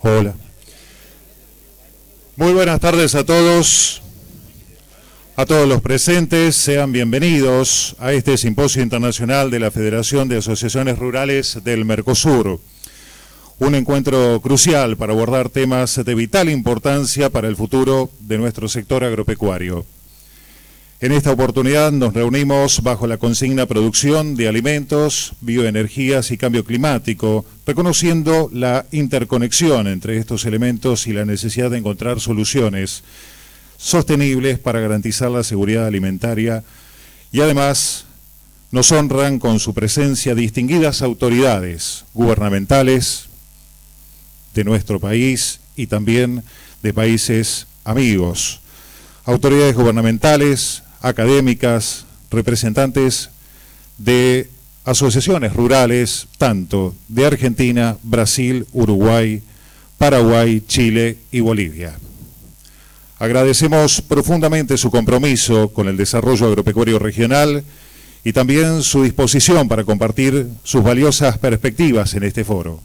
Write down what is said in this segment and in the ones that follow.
Hola. Muy buenas tardes a todos los presentes. Sean bienvenidos a este Simposio Internacional de la Federación de Asociaciones Rurales del Mercosur. Un encuentro crucial para abordar temas de vital importancia para el futuro de nuestro sector agropecuario. En esta oportunidad nos reunimos bajo la consigna Producción de Alimentos, Bioenergías y Cambio Climático, reconociendo la interconexión entre estos elementos y la necesidad de encontrar soluciones sostenibles para garantizar la seguridad alimentaria, y además nos honran con su presencia distinguidas autoridades gubernamentales de nuestro país y también de países amigos, autoridades gubernamentales, académicas, representantes de asociaciones rurales, tanto de Argentina, Brasil, Uruguay, Paraguay, Chile y Bolivia. Agradecemos profundamente su compromiso con el desarrollo agropecuario regional y también su disposición para compartir sus valiosas perspectivas en este foro.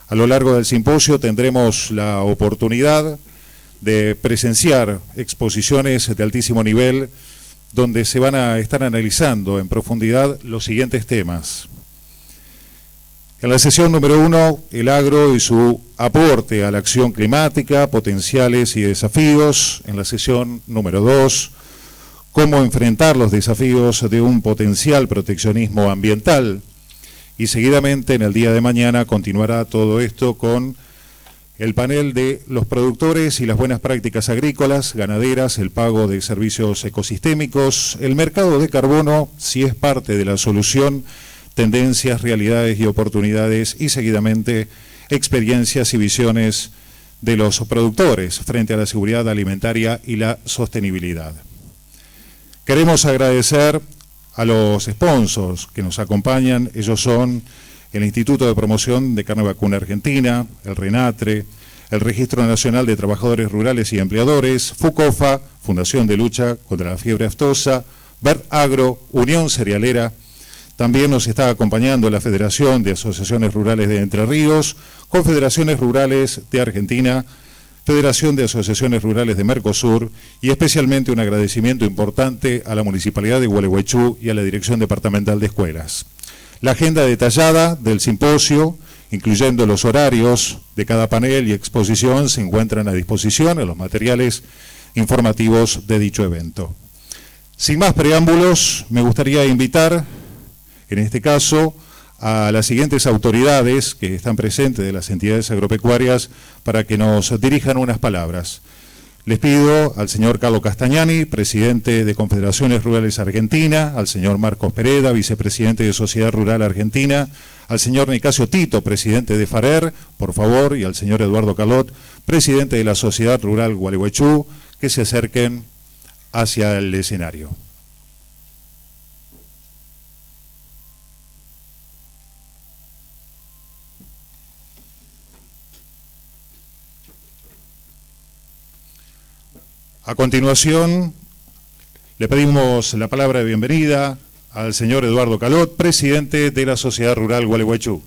A lo largo del simposio tendremos la oportunidad de presenciar exposiciones de altísimo nivel donde se van a estar analizando en profundidad los siguientes temas. En la sesión número 1, el agro y su aporte a la acción climática, potenciales y desafíos. En la sesión número 2, cómo enfrentar los desafíos de un potencial proteccionismo ambiental. Y seguidamente, en el día de mañana, continuará todo esto con el panel de los productores y las buenas prácticas agrícolas, ganaderas, el pago de servicios ecosistémicos, el mercado de carbono, si es parte de la solución, tendencias, realidades y oportunidades, y seguidamente experiencias y visiones de los productores frente a la seguridad alimentaria y la sostenibilidad. Queremos agradecer a los sponsors que nos acompañan. Ellos son el Instituto de Promoción de Carne Vacuna Argentina, el RENATRE, el Registro Nacional de Trabajadores Rurales y Empleadores, FUCOFA, Fundación de Lucha contra la Fiebre Aftosa, Vert Agro, Unión Cerealera. También nos está acompañando la Federación de Asociaciones Rurales de Entre Ríos, Confederaciones Rurales de Argentina, Federación de Asociaciones Rurales de Mercosur, y especialmente un agradecimiento importante a la Municipalidad de Gualeguaychú y a la Dirección Departamental de Escuelas. La agenda detallada del simposio, incluyendo los horarios de cada panel y exposición, se encuentran a disposición en los materiales informativos de dicho evento. Sin más preámbulos, me gustaría invitar, en este caso, a las siguientes autoridades que están presentes de las entidades agropecuarias para que nos dirijan unas palabras. Les pido al señor Carlos Castagnani, presidente de Confederaciones Rurales Argentina, al señor Marcos Pereda, vicepresidente de Sociedad Rural Argentina, al señor Nicasio Tito, presidente de FARER, por favor, y al señor Eduardo Calot, presidente de la Sociedad Rural Gualeguaychú, que se acerquen hacia el escenario. A continuación, le pedimos la palabra de bienvenida al señor Eduardo Calot, presidente de la Sociedad Rural Gualeguaychú.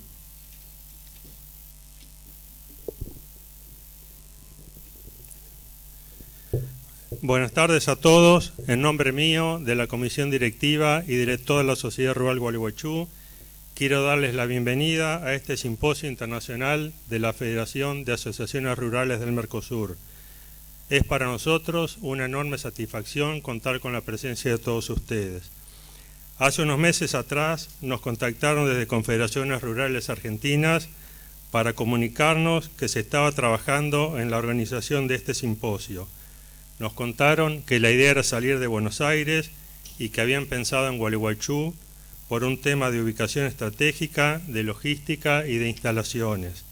Buenas tardes a todos. En nombre mío, de la Comisión Directiva y director de la Sociedad Rural Gualeguaychú, quiero darles la bienvenida a este Simposio Internacional de la Federación de Asociaciones Rurales del Mercosur. Es para nosotros una enorme satisfacción contar con la presencia de todos ustedes. Hace unos meses atrás nos contactaron desde Confederaciones Rurales Argentinas para comunicarnos que se estaba trabajando en la organización de este simposio. Nos contaron que la idea era salir de Buenos Aires y que habían pensado en Gualeguaychú por un tema de ubicación estratégica, de logística y de instalaciones.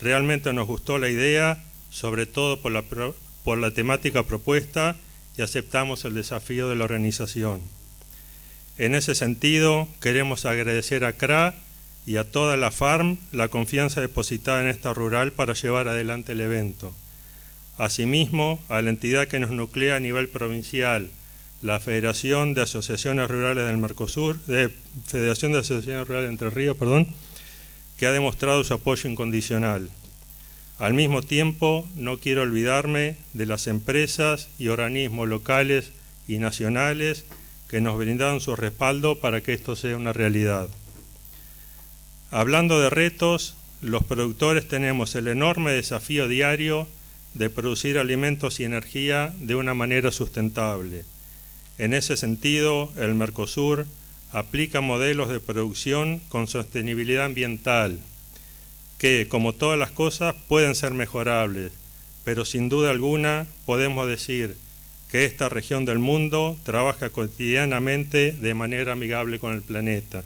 Realmente nos gustó la idea, sobre todo por la temática propuesta, y aceptamos el desafío de la organización. En ese sentido, queremos agradecer a CRA y a toda la FARM la confianza depositada en esta rural para llevar adelante el evento. Asimismo, a la entidad que nos nuclea a nivel provincial, la Federación de Asociaciones Rurales del Mercosur, Federación de Asociaciones Rurales de Entre Ríos, que ha demostrado su apoyo incondicional. Al mismo tiempo, no quiero olvidarme de las empresas y organismos locales y nacionales que nos brindaron su respaldo para que esto sea una realidad. Hablando de retos, los productores tenemos el enorme desafío diario de producir alimentos y energía de una manera sustentable. En ese sentido, el Mercosur aplica modelos de producción con sostenibilidad ambiental, que, como todas las cosas, pueden ser mejorables, pero sin duda alguna podemos decir que esta región del mundo trabaja cotidianamente de manera amigable con el planeta.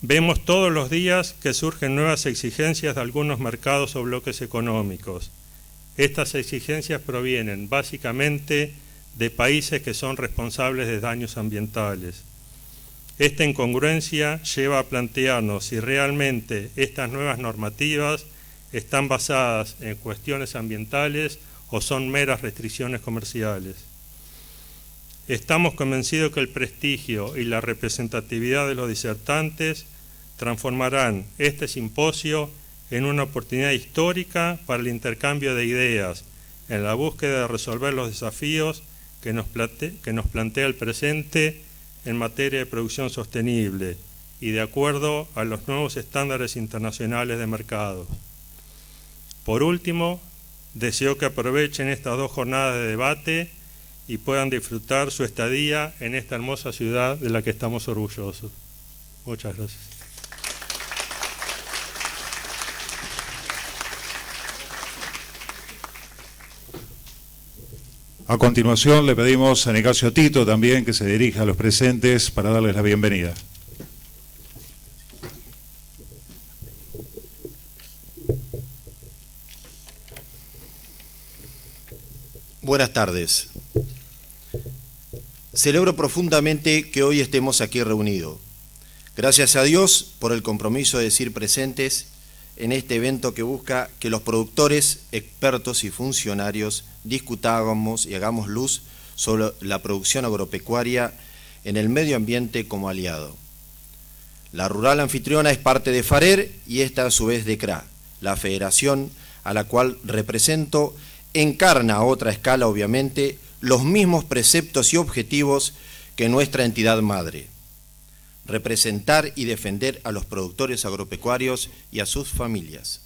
Vemos todos los días que surgen nuevas exigencias de algunos mercados o bloques económicos. Estas exigencias provienen básicamente de países que son responsables de daños ambientales. Esta incongruencia lleva a plantearnos si realmente estas nuevas normativas están basadas en cuestiones ambientales o son meras restricciones comerciales. Estamos convencidos que el prestigio y la representatividad de los disertantes transformarán este simposio en una oportunidad histórica para el intercambio de ideas en la búsqueda de resolver los desafíos que nos plantea el presente en materia de producción sostenible y de acuerdo a los nuevos estándares internacionales de mercado. Por último, deseo que aprovechen estas 2 jornadas de debate y puedan disfrutar su estadía en esta hermosa ciudad de la que estamos orgullosos. Muchas gracias. A continuación le pedimos a Nicasio Tito también que se dirija a los presentes para darles la bienvenida. Buenas tardes. Celebro profundamente que hoy estemos aquí reunidos. Gracias a Dios por el compromiso de decir presentes en este evento que busca que los productores, expertos y funcionarios discutamos y hagamos luz sobre la producción agropecuaria en el medio ambiente como aliado. La rural anfitriona es parte de FARER y esta a su vez de CRA, la federación a la cual represento, encarna a otra escala obviamente los mismos preceptos y objetivos que nuestra entidad madre. Representar y defender a los productores agropecuarios y a sus familias.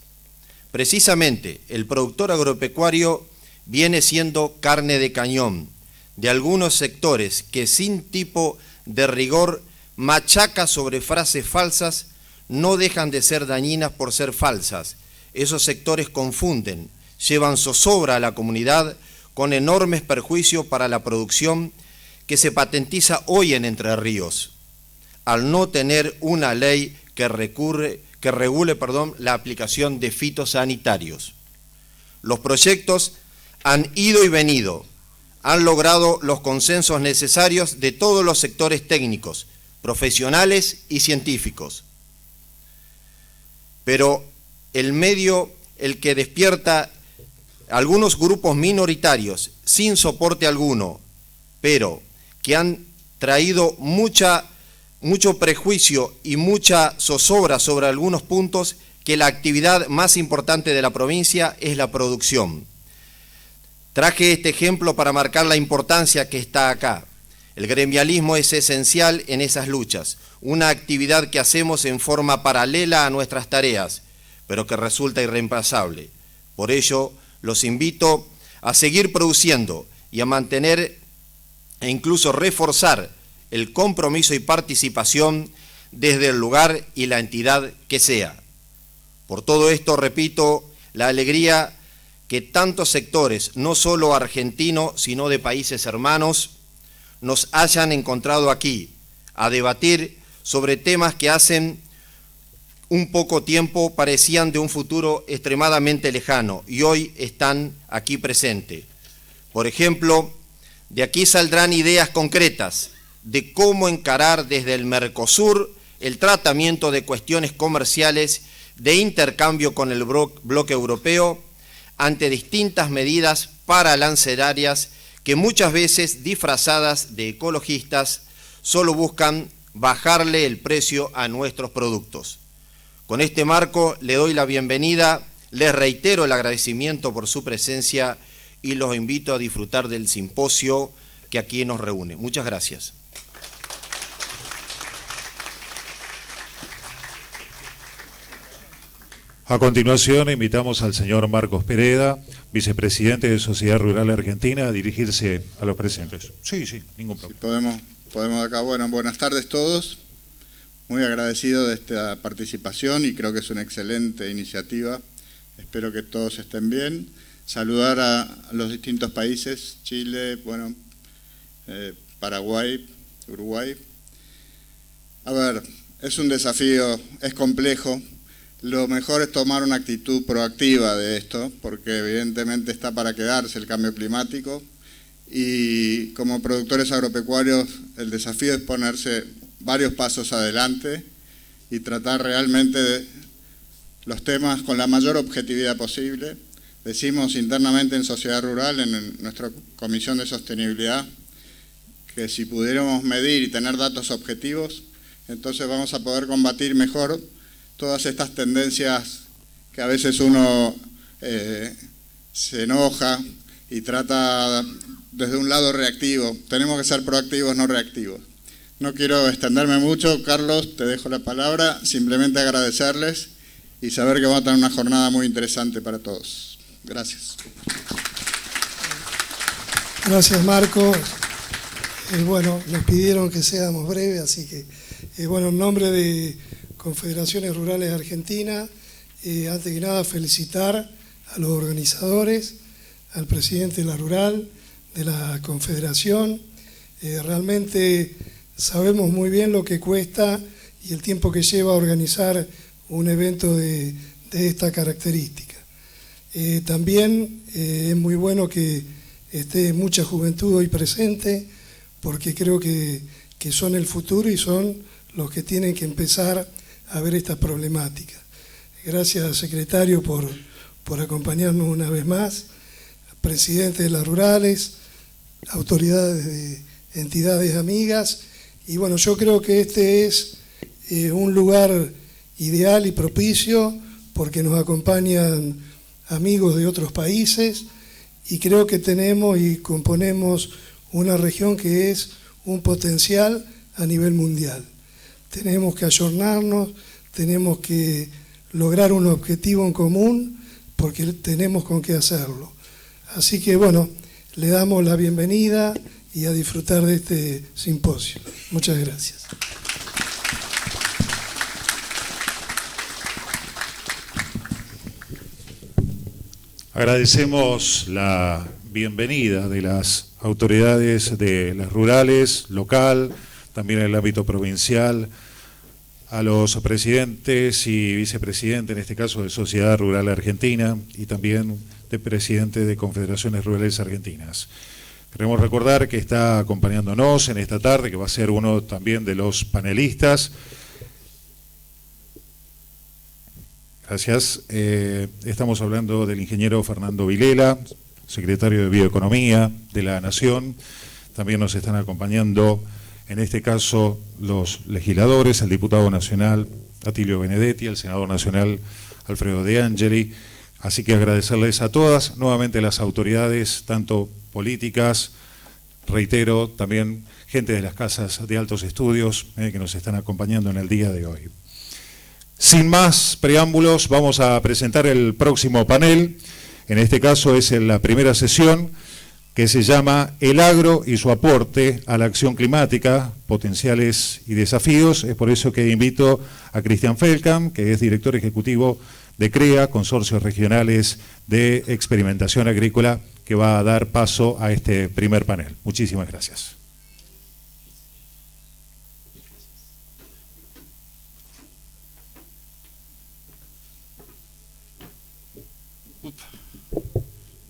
Precisamente, el productor agropecuario viene siendo carne de cañón de algunos sectores que sin tipo de rigor machaca sobre frases falsas, no dejan de ser dañinas por ser falsas. Esos sectores confunden, llevan zozobra a la comunidad con enormes perjuicios para la producción que se patentiza hoy en Entre Ríos, al no tener una ley que regule la aplicación de fitosanitarios. Los proyectos han ido y venido, han logrado los consensos necesarios de todos los sectores técnicos, profesionales y científicos. Pero el medio, el que despierta algunos grupos minoritarios sin soporte alguno, pero que han traído mucho prejuicio y mucha zozobra sobre algunos puntos, que la actividad más importante de la provincia es la producción. Traje este ejemplo para marcar la importancia que está acá. El gremialismo es esencial en esas luchas, una actividad que hacemos en forma paralela a nuestras tareas, pero que resulta irreemplazable. Por ello, los invito a seguir produciendo y a mantener e incluso reforzar el compromiso y participación desde el lugar y la entidad que sea. Por todo esto, repito, la alegría que tantos sectores, no solo argentinos, sino de países hermanos, nos hayan encontrado aquí a debatir sobre temas que hace un poco tiempo parecían de un futuro extremadamente lejano y hoy están aquí presentes. Por ejemplo, de aquí saldrán ideas concretas de cómo encarar desde el Mercosur el tratamiento de cuestiones comerciales de intercambio con el bloque europeo ante distintas medidas paralancerarias que muchas veces disfrazadas de ecologistas solo buscan bajarle el precio a nuestros productos. Con este marco le doy la bienvenida Les reitero el agradecimiento por su presencia y los invito a disfrutar del simposio que aquí nos reúne. Muchas gracias. A continuación, invitamos al señor Marcos Pereda, vicepresidente de Sociedad Rural Argentina, a dirigirse a los presentes. Sí, ningún problema. Sí, podemos acá. Bueno, buenas tardes todos. Muy agradecido de esta participación y creo que es una excelente iniciativa. Espero que todos estén bien. Saludar a los distintos países, Chile, Paraguay, Uruguay. A ver, es un desafío, es complejo. Lo mejor es tomar una actitud proactiva de esto, porque evidentemente está para quedarse el cambio climático y como productores agropecuarios el desafío es ponerse varios pasos adelante y tratar realmente de los temas con la mayor objetividad posible. Decimos internamente en Sociedad Rural, en nuestra Comisión de Sostenibilidad, que si pudiéramos medir y tener datos objetivos, entonces vamos a poder combatir mejor todas estas tendencias que a veces uno se enoja y trata desde un lado reactivo. Tenemos que ser proactivos, no reactivos. No quiero extenderme mucho, Carlos, te dejo la palabra, simplemente agradecerles y saber que vamos a tener una jornada muy interesante para todos. Gracias. Gracias, Marco. Nos pidieron que seamos breves, así que, en nombre de Confederaciones Rurales Argentinas, antes que nada felicitar a los organizadores, al presidente de la Rural, de la Confederación. Realmente sabemos muy bien lo que cuesta y el tiempo que lleva a organizar un evento de esta característica. También es muy bueno que esté mucha juventud hoy presente, porque creo que son el futuro y son los que tienen que empezar a ver esta problemática. Gracias, secretario, por acompañarnos una vez más, presidente de las rurales, autoridades de entidades amigas, y yo creo que este es un lugar ideal y propicio porque nos acompañan amigos de otros países y creo que tenemos y componemos una región que es un potencial a nivel mundial. Tenemos que ayornarnos, tenemos que lograr un objetivo en común porque tenemos con qué hacerlo. Así que le damos la bienvenida y a disfrutar de este simposio. Muchas gracias. Agradecemos la bienvenida de las autoridades de las rurales, local, también en el ámbito provincial, a los presidentes y vicepresidentes, en este caso de Sociedad Rural Argentina, y también de presidente de Confederaciones Rurales Argentinas. Queremos recordar que está acompañándonos en esta tarde, que va a ser uno también de los panelistas. Gracias. Estamos hablando del ingeniero Fernando Vilela, secretario de Bioeconomía de la Nación. También nos están acompañando, en este caso, los legisladores, el diputado nacional Atilio Benedetti, el senador nacional Alfredo De Angeli. Así que agradecerles a todas, nuevamente las autoridades, tanto políticas, reitero, también gente de las casas de altos estudios que nos están acompañando en el día de hoy. Sin más preámbulos, vamos a presentar el próximo panel. En este caso es en la primera sesión, que se llama El agro y su aporte a la acción climática, potenciales y desafíos. Es por eso que invito a Cristian Feldkamp, que es director ejecutivo de CREA, Consorcios Regionales de Experimentación Agrícola, que va a dar paso a este primer panel. Muchísimas gracias.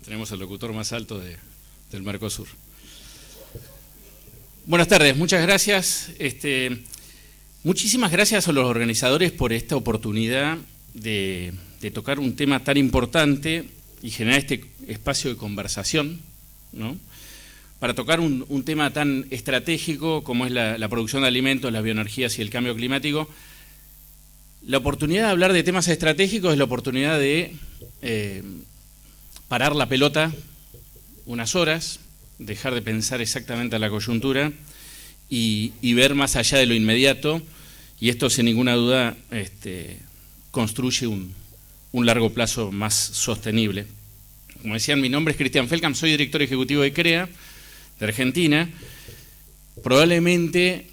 Tenemos el locutor más alto del Mercosur. Buenas tardes, muchas gracias. Muchísimas gracias a los organizadores por esta oportunidad de tocar un tema tan importante y generar este espacio de conversación, ¿no? Para tocar un tema tan estratégico como es la producción de alimentos, las bioenergías y el cambio climático. La oportunidad de hablar de temas estratégicos es la oportunidad de parar la pelota unas horas, dejar de pensar exactamente a la coyuntura y ver más allá de lo inmediato, y esto sin ninguna duda construye un largo plazo más sostenible. Como decían, mi nombre es Cristian Feldkamp, soy director ejecutivo de CREA, de Argentina. Probablemente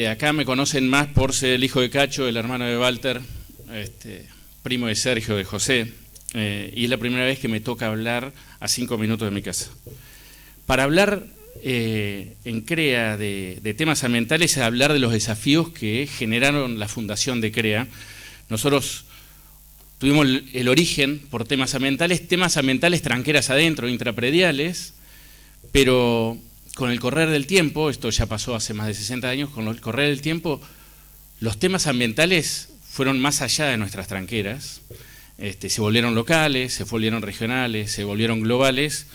acá me conocen más por ser el hijo de Cacho, el hermano de Walter, primo de Sergio, de José, y es la primera vez que me toca hablar a 5 minutos de mi casa. Para hablar en CREA de temas ambientales, es hablar de los desafíos que generaron la fundación de CREA. Nosotros tuvimos el origen por temas ambientales tranqueras adentro, intraprediales, pero con el correr del tiempo, esto ya pasó hace más de 60 años, con el correr del tiempo, los temas ambientales fueron más allá de nuestras tranqueras, se volvieron locales, se volvieron regionales, se volvieron globales,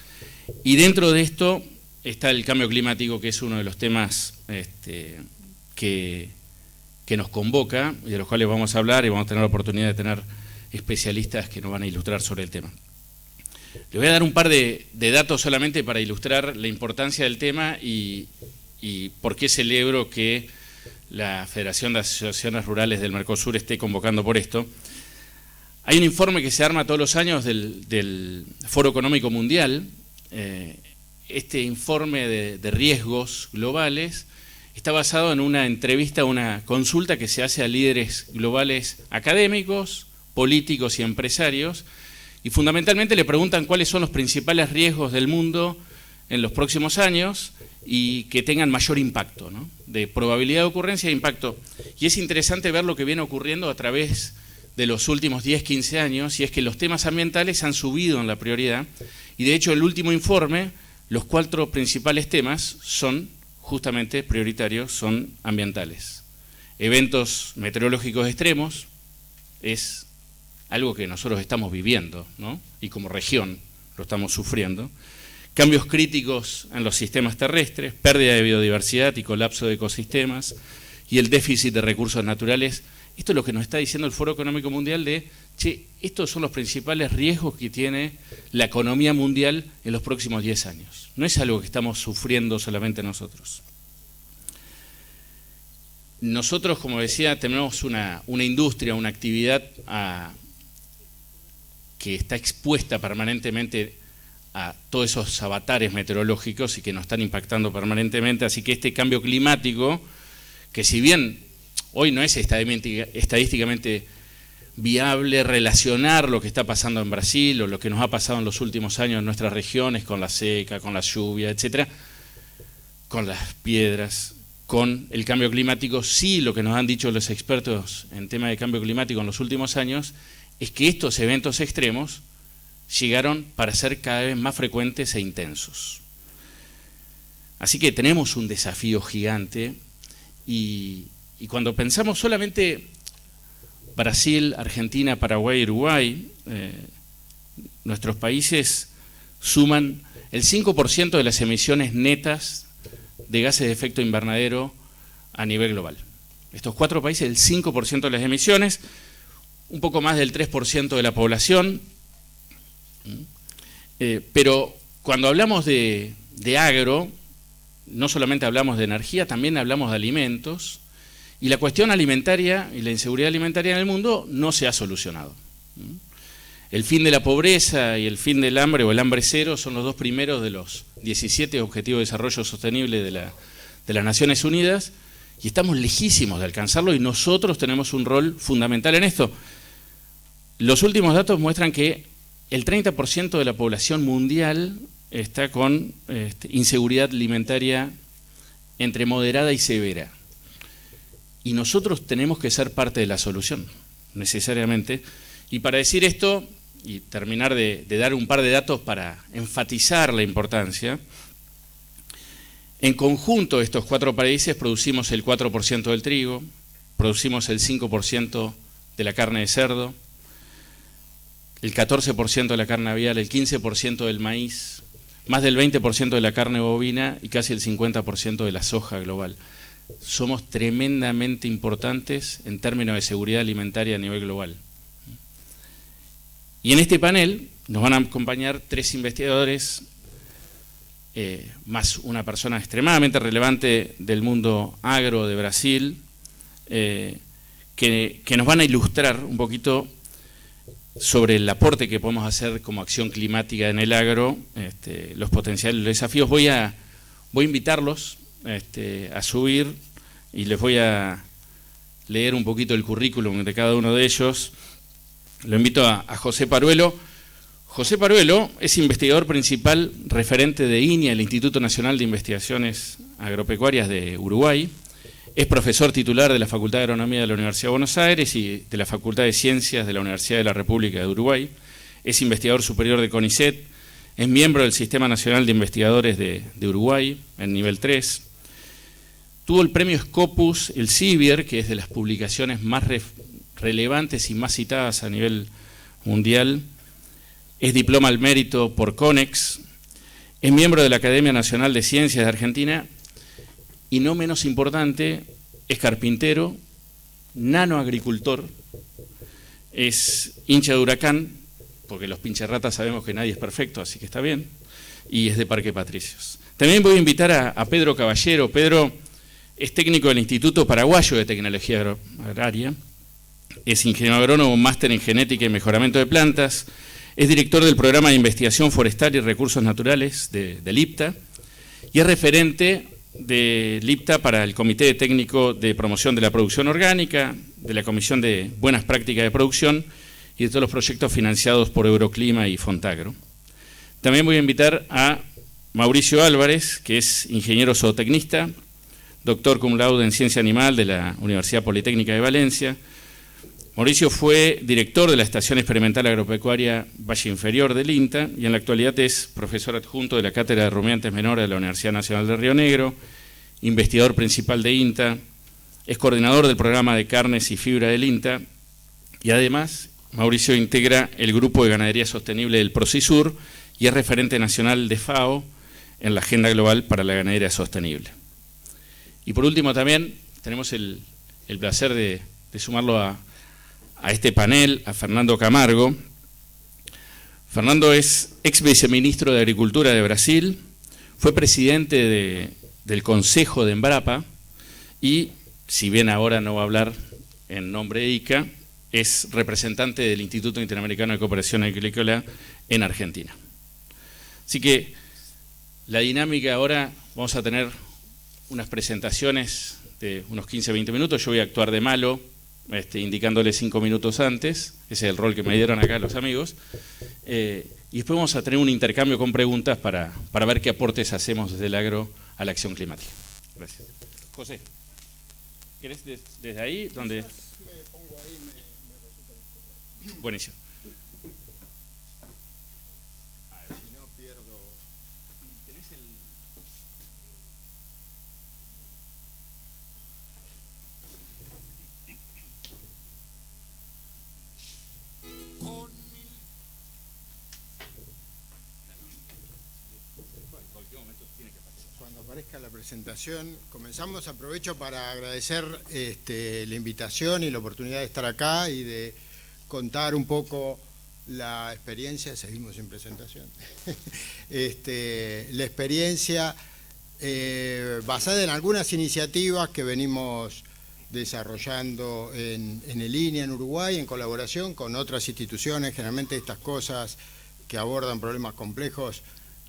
y dentro de esto está el cambio climático, que es uno de los temas que nos convoca y de los cuales vamos a hablar, y vamos a tener la oportunidad de tener especialistas que nos van a ilustrar sobre el tema. Les voy a dar un par de datos solamente para ilustrar la importancia del tema y por qué celebro que la Federación de Asociaciones Rurales del Mercosur esté convocando por esto. Hay un informe que se arma todos los años del Foro Económico Mundial. Este informe de riesgos globales está basado en una entrevista, una consulta que se hace a líderes globales académicos, políticos y empresarios, y fundamentalmente le preguntan cuáles son los principales riesgos del mundo en los próximos años y que tengan mayor impacto, ¿no? De probabilidad de ocurrencia e impacto. Y es interesante ver lo que viene ocurriendo a través de los últimos 10, 15 años, y es que los temas ambientales han subido en la prioridad, y de hecho el último informe, los 4 principales temas son justamente prioritarios, son ambientales. Eventos meteorológicos extremos es algo que nosotros estamos viviendo, ¿no? Y como región lo estamos sufriendo. Cambios críticos en los sistemas terrestres, pérdida de biodiversidad y colapso de ecosistemas, y el déficit de recursos naturales. Esto es lo que nos está diciendo el Foro Económico Mundial estos son los principales riesgos que tiene la economía mundial en los próximos 10 años. No es algo que estamos sufriendo solamente nosotros. Nosotros, como decía, tenemos una industria, una actividad que está expuesta permanentemente a todos esos avatares meteorológicos y que nos están impactando permanentemente, así que este cambio climático, que si bien hoy no es estadísticamente viable relacionar lo que está pasando en Brasil o lo que nos ha pasado en los últimos años en nuestras regiones con la seca, con la lluvia, etcétera, con las piedras, con el cambio climático, sí lo que nos han dicho los expertos en tema de cambio climático en los últimos años es que estos eventos extremos llegaron para ser cada vez más frecuentes e intensos. Así que tenemos un desafío gigante y cuando pensamos solamente Brasil, Argentina, Paraguay, Uruguay, nuestros países suman el 5% de las emisiones netas de gases de efecto invernadero a nivel global. Estos 4 países, el 5% de las emisiones, un poco más del 3% de la población, pero cuando hablamos de agro, no solamente hablamos de energía, también hablamos de alimentos, y la cuestión alimentaria y la inseguridad alimentaria en el mundo no se ha solucionado. El fin de la pobreza y el fin del hambre o el hambre cero son los 2 primeros de los 17 Objetivos de Desarrollo Sostenible de las Naciones Unidas, y estamos lejísimos de alcanzarlo y nosotros tenemos un rol fundamental en esto. Los últimos datos muestran que el 30% de la población mundial está con inseguridad alimentaria entre moderada y severa. Y nosotros tenemos que ser parte de la solución, necesariamente. Y para decir esto, y terminar de dar un par de datos para enfatizar la importancia, en conjunto estos 4 países producimos el 4% del trigo, producimos el 5% de la carne de cerdo, el 14% de la carne aviar, el 15% del maíz, más del 20% de la carne bovina y casi el 50% de la soja global. somos tremendamente importantes en términos de seguridad alimentaria a nivel global. Y en este panel nos van a acompañar 3 investigadores, más una persona extremadamente relevante del mundo agro de Brasil, que nos van a ilustrar un poquito sobre el aporte que podemos hacer como acción climática en el agro, los potenciales desafíos. Voy a invitarlos a subir y les voy a leer un poquito el currículum de cada uno de ellos. Lo invito a José Paruelo. José Paruelo es investigador principal referente de INIA, el Instituto Nacional de Investigaciones Agropecuarias de Uruguay. Es profesor titular de la Facultad de Agronomía de la Universidad de Buenos Aires y de la Facultad de Ciencias de la Universidad de la República de Uruguay. Es investigador superior de CONICET. Es miembro del Sistema Nacional de Investigadores de Uruguay, en nivel 3. Tuvo el premio Scopus, el CIBIER, que es de las publicaciones más relevantes y más citadas a nivel mundial. Es diploma al mérito por CONEX. Es miembro de la Academia Nacional de Ciencias de Argentina. Y no menos importante, es carpintero, nanoagricultor, es hincha de Huracán, porque los pincharratas sabemos que nadie es perfecto, así que está bien, y es de Parque Patricios. También voy a invitar a Pedro Caballero. Pedro es técnico del Instituto Paraguayo de Tecnología Agraria, es ingeniero agrónomo, máster en genética y mejoramiento de plantas, es director del programa de investigación forestal y recursos naturales del IPTA, y es referente del IPTA para el Comité Técnico de Promoción de la Producción Orgánica, de la Comisión de Buenas Prácticas de Producción y de todos los proyectos financiados por Euroclima y Fontagro. También voy a invitar a Mauricio Álvarez, que es ingeniero zootecnista, doctor cum laude en Ciencia Animal de la Universidad Politécnica de Valencia. Mauricio fue director de la Estación Experimental Agropecuaria Valle Inferior del INTA y en la actualidad es profesor adjunto de la Cátedra de Rumiantes Menores de la Universidad Nacional de Río Negro, investigador principal de INTA, es coordinador del programa de carnes y fibra del INTA y además Mauricio integra el Grupo de Ganadería Sostenible del Procisur y es referente nacional de FAO en la Agenda Global para la Ganadería Sostenible. Y por último también tenemos el placer de sumarlo a este panel, a Fernando Camargo. Fernando es ex viceministro de Agricultura de Brasil, fue presidente del Consejo de Embrapa y, si bien ahora no va a hablar en nombre de ICA, es representante del Instituto Interamericano de Cooperación Agrícola en Argentina. Así que la dinámica ahora, vamos a tener unas presentaciones de unos 15-20 minutos, yo voy a actuar de malo, indicándole 5 minutos antes, ese es el rol que me dieron acá los amigos, y después vamos a tener un intercambio con preguntas para ver qué aportes hacemos desde el agro a la acción climática. Gracias. José, ¿querés desde ahí? ¿Dónde? Buenísimo. La presentación. Comenzamos, aprovecho para agradecer la invitación y la oportunidad de estar acá y de contar un poco la experiencia, seguimos sin presentación, la experiencia basada en algunas iniciativas que venimos desarrollando en el INIA en Uruguay, en colaboración con otras instituciones. Generalmente estas cosas que abordan problemas complejos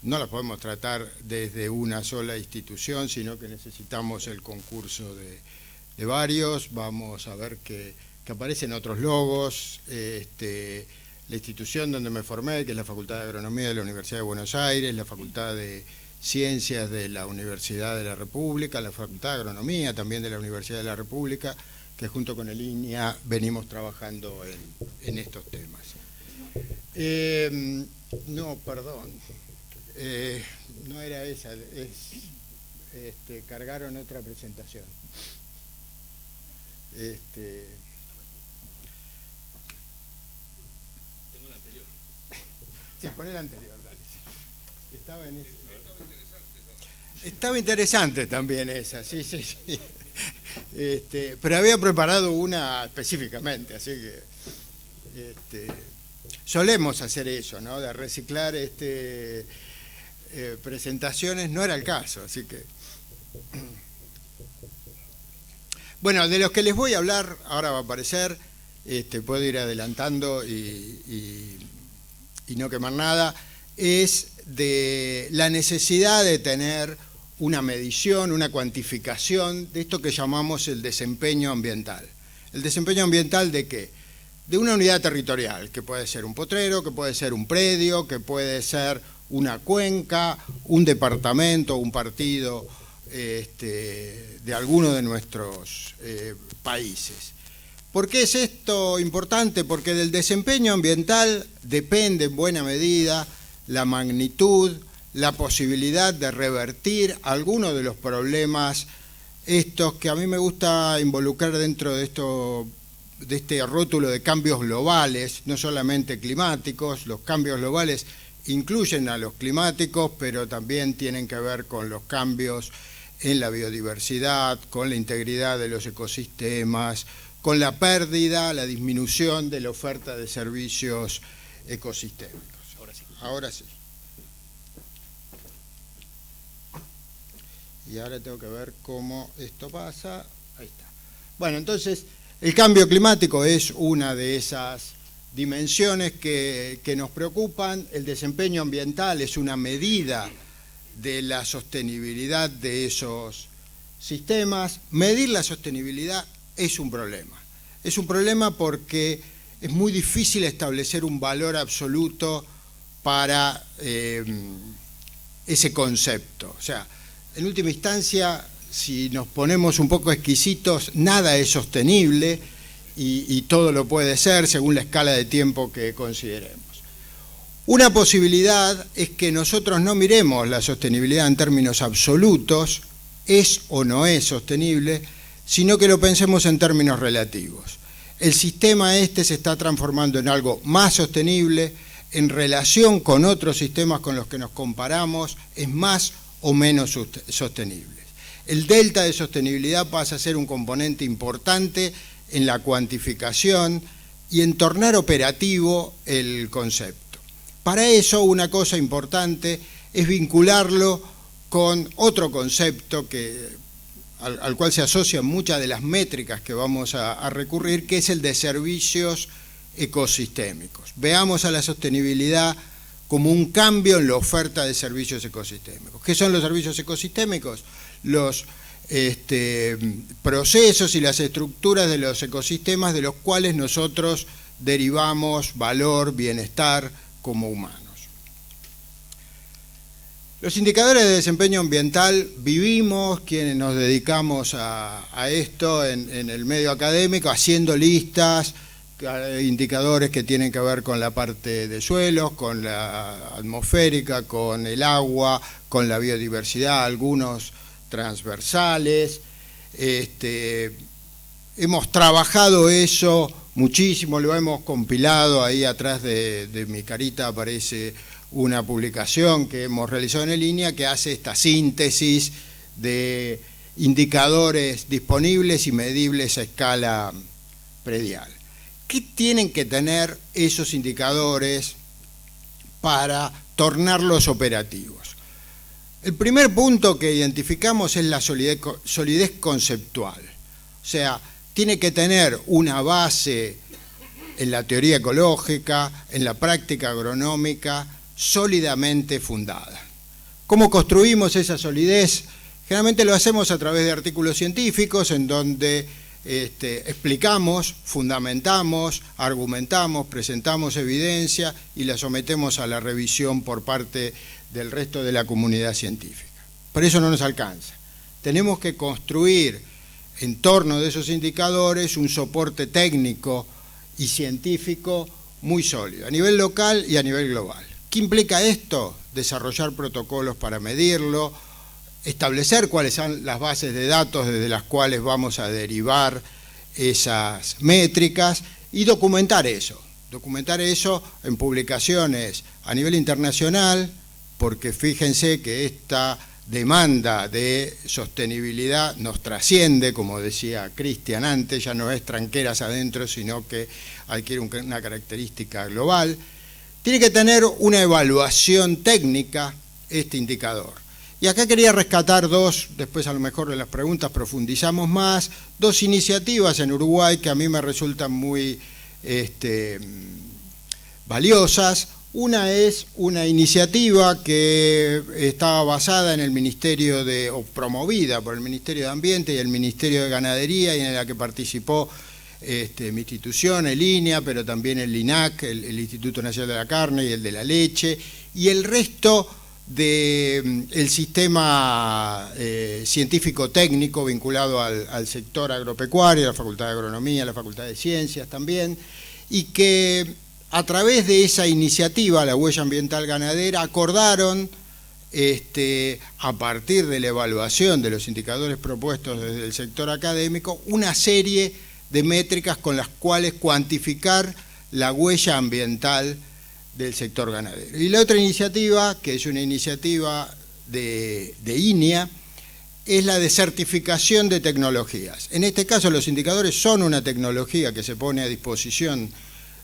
no las podemos tratar desde una sola institución, sino que necesitamos el concurso de varios. Vamos a ver que aparecen otros logos. La institución donde me formé, que es la Facultad de Agronomía de la Universidad de Buenos Aires, la Facultad de Ciencias de la Universidad de la República, la Facultad de Agronomía también de la Universidad de la República, que junto con el INIA venimos trabajando en estos temas. No, perdón. No era esa, cargaron otra presentación. Tengo la anterior. Sí, pon la anterior, dale. Estaba interesante también esa, sí. Pero había preparado una específicamente, así que solemos hacer eso, ¿no? De reciclar presentaciones, no era el caso, así que... Bueno, de los que les voy a hablar, ahora va a aparecer, puedo ir adelantando y no quemar nada, es de la necesidad de tener una medición, una cuantificación de esto que llamamos el desempeño ambiental. ¿El desempeño ambiental de qué? De una unidad territorial, que puede ser un potrero, que puede ser un predio, que puede ser una cuenca, un departamento, un partido de alguno de nuestros países. ¿Por qué es esto importante? Porque del desempeño ambiental depende en buena medida la magnitud, la posibilidad de revertir algunos de los problemas estos que a mí me gusta involucrar dentro de este rótulo de cambios globales, no solamente climáticos. Los cambios globales incluyen a los climáticos, pero también tienen que ver con los cambios en la biodiversidad, con la integridad de los ecosistemas, con la pérdida, la disminución de la oferta de servicios ecosistémicos. Ahora sí. Y ahora tengo que ver cómo esto pasa. Ahí está. Bueno, entonces, el cambio climático es una de esas dimensiones que nos preocupan. El desempeño ambiental es una medida de la sostenibilidad de esos sistemas. Medir la sostenibilidad es un problema. Es un problema porque es muy difícil establecer un valor absoluto para ese concepto. O sea, en última instancia, si nos ponemos un poco exquisitos, nada es sostenible y todo lo puede ser según la escala de tiempo que consideremos. Una posibilidad es que nosotros no miremos la sostenibilidad en términos absolutos, es o no es sostenible, sino que lo pensemos en términos relativos. El sistema se está transformando en algo más sostenible, en relación con otros sistemas con los que nos comparamos, es más o menos sostenible. El delta de sostenibilidad pasa a ser un componente importante en la cuantificación y en tornar operativo el concepto. Para eso, una cosa importante es vincularlo con otro concepto al cual se asocian muchas de las métricas que vamos a recurrir, que es el de servicios ecosistémicos. Veamos a la sostenibilidad como un cambio en la oferta de servicios ecosistémicos. ¿Qué son los servicios ecosistémicos? Los procesos y las estructuras de los ecosistemas de los cuales nosotros derivamos valor, bienestar como humanos. Los indicadores de desempeño ambiental vivimos, quienes nos dedicamos a esto en el medio académico, haciendo listas, indicadores que tienen que ver con la parte de suelos, con la atmosférica, con el agua, con la biodiversidad, algunos transversales. Hemos trabajado eso muchísimo, lo hemos compilado. Ahí atrás de mi carita aparece una publicación que hemos realizado en línea que hace esta síntesis de indicadores disponibles y medibles a escala predial. ¿Qué tienen que tener esos indicadores para tornarlos operativos? El primer punto que identificamos es la solidez conceptual. O sea, tiene que tener una base en la teoría ecológica, en la práctica agronómica, sólidamente fundada. ¿Cómo construimos esa solidez? Generalmente lo hacemos a través de artículos científicos en donde explicamos, fundamentamos, argumentamos, presentamos evidencia y la sometemos a la revisión por parte del resto de la comunidad científica. Pero eso no nos alcanza. Tenemos que construir en torno de esos indicadores un soporte técnico y científico muy sólido, a nivel local y a nivel global. ¿Qué implica esto? Desarrollar protocolos para medirlo, establecer cuáles son las bases de datos desde las cuales vamos a derivar esas métricas y documentar eso en publicaciones a nivel internacional, porque fíjense que esta demanda de sostenibilidad nos trasciende, como decía Cristian antes, ya no es tranqueras adentro, sino que adquiere una característica global. Tiene que tener una evaluación técnica este indicador. Y acá quería rescatar dos, después a lo mejor en las preguntas profundizamos más, dos iniciativas en Uruguay que a mí me resultan muy valiosas. Una es una iniciativa que estaba basada en el Ministerio o promovida por el Ministerio de Ambiente y el Ministerio de Ganadería, y en la que participó mi institución, el INEA, pero también el INAC, el Instituto Nacional de la Carne y el de la Leche, y el resto del sistema científico-técnico vinculado al sector agropecuario, la Facultad de Agronomía, la Facultad de Ciencias también, y que a través de esa iniciativa, la huella ambiental ganadera, acordaron, a partir de la evaluación de los indicadores propuestos desde el sector académico, una serie de métricas con las cuales cuantificar la huella ambiental del sector ganadero. Y la otra iniciativa, que es una iniciativa de INEA, es la de certificación de tecnologías. En este caso, los indicadores son una tecnología que se pone a disposición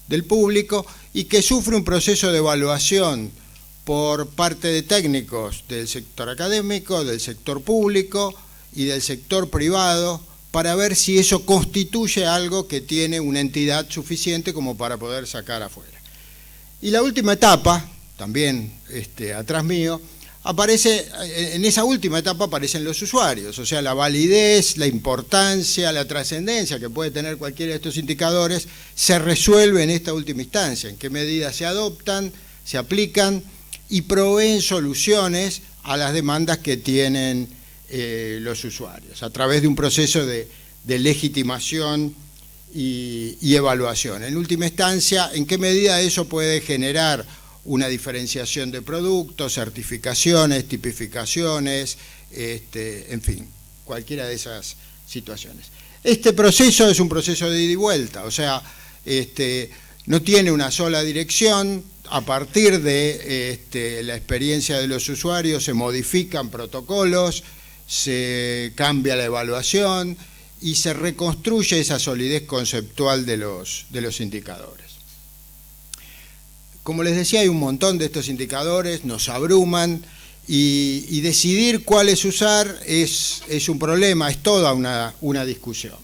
del público y que sufre un proceso de evaluación por parte de técnicos del sector académico, del sector público y del sector privado, para ver si eso constituye algo que tiene una entidad suficiente como para poder sacar afuera. Y la última etapa, también atrás mío, en esa última etapa aparecen los usuarios, o sea, la validez, la importancia, la trascendencia que puede tener cualquiera de estos indicadores se resuelve en esta última instancia, en qué medida se adoptan, se aplican y proveen soluciones a las demandas que tienen los usuarios, a través de un proceso de legitimación y evaluación. En última instancia, en qué medida eso puede generar una diferenciación de productos, certificaciones, tipificaciones, en fin, cualquiera de esas situaciones. Este proceso es un proceso de ida y vuelta, o sea, no tiene una sola dirección. A partir de la experiencia de los usuarios se modifican protocolos, se cambia la evaluación y se reconstruye esa solidez conceptual de los indicadores. Como les decía, hay un montón de estos indicadores, nos abruman y decidir cuáles usar es un problema, es toda una discusión.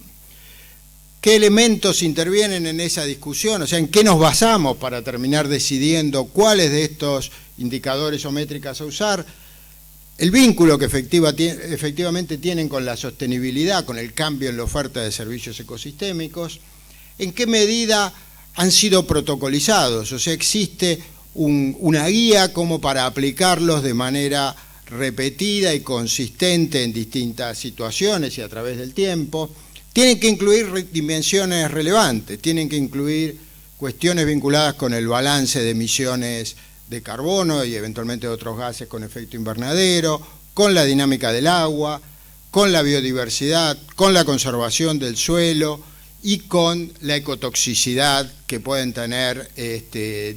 ¿Qué elementos intervienen en esa discusión? O sea, ¿en qué nos basamos para terminar decidiendo cuáles de estos indicadores o métricas a usar? El vínculo que efectivamente tienen con la sostenibilidad, con el cambio en la oferta de servicios ecosistémicos, ¿en qué medida han sido protocolizados? O sea, existe una guía como para aplicarlos de manera repetida y consistente en distintas situaciones y a través del tiempo. Tienen que incluir dimensiones relevantes, tienen que incluir cuestiones vinculadas con el balance de emisiones de carbono y eventualmente de otros gases con efecto invernadero, con la dinámica del agua, con la biodiversidad, con la conservación del suelo y con la ecotoxicidad que pueden tener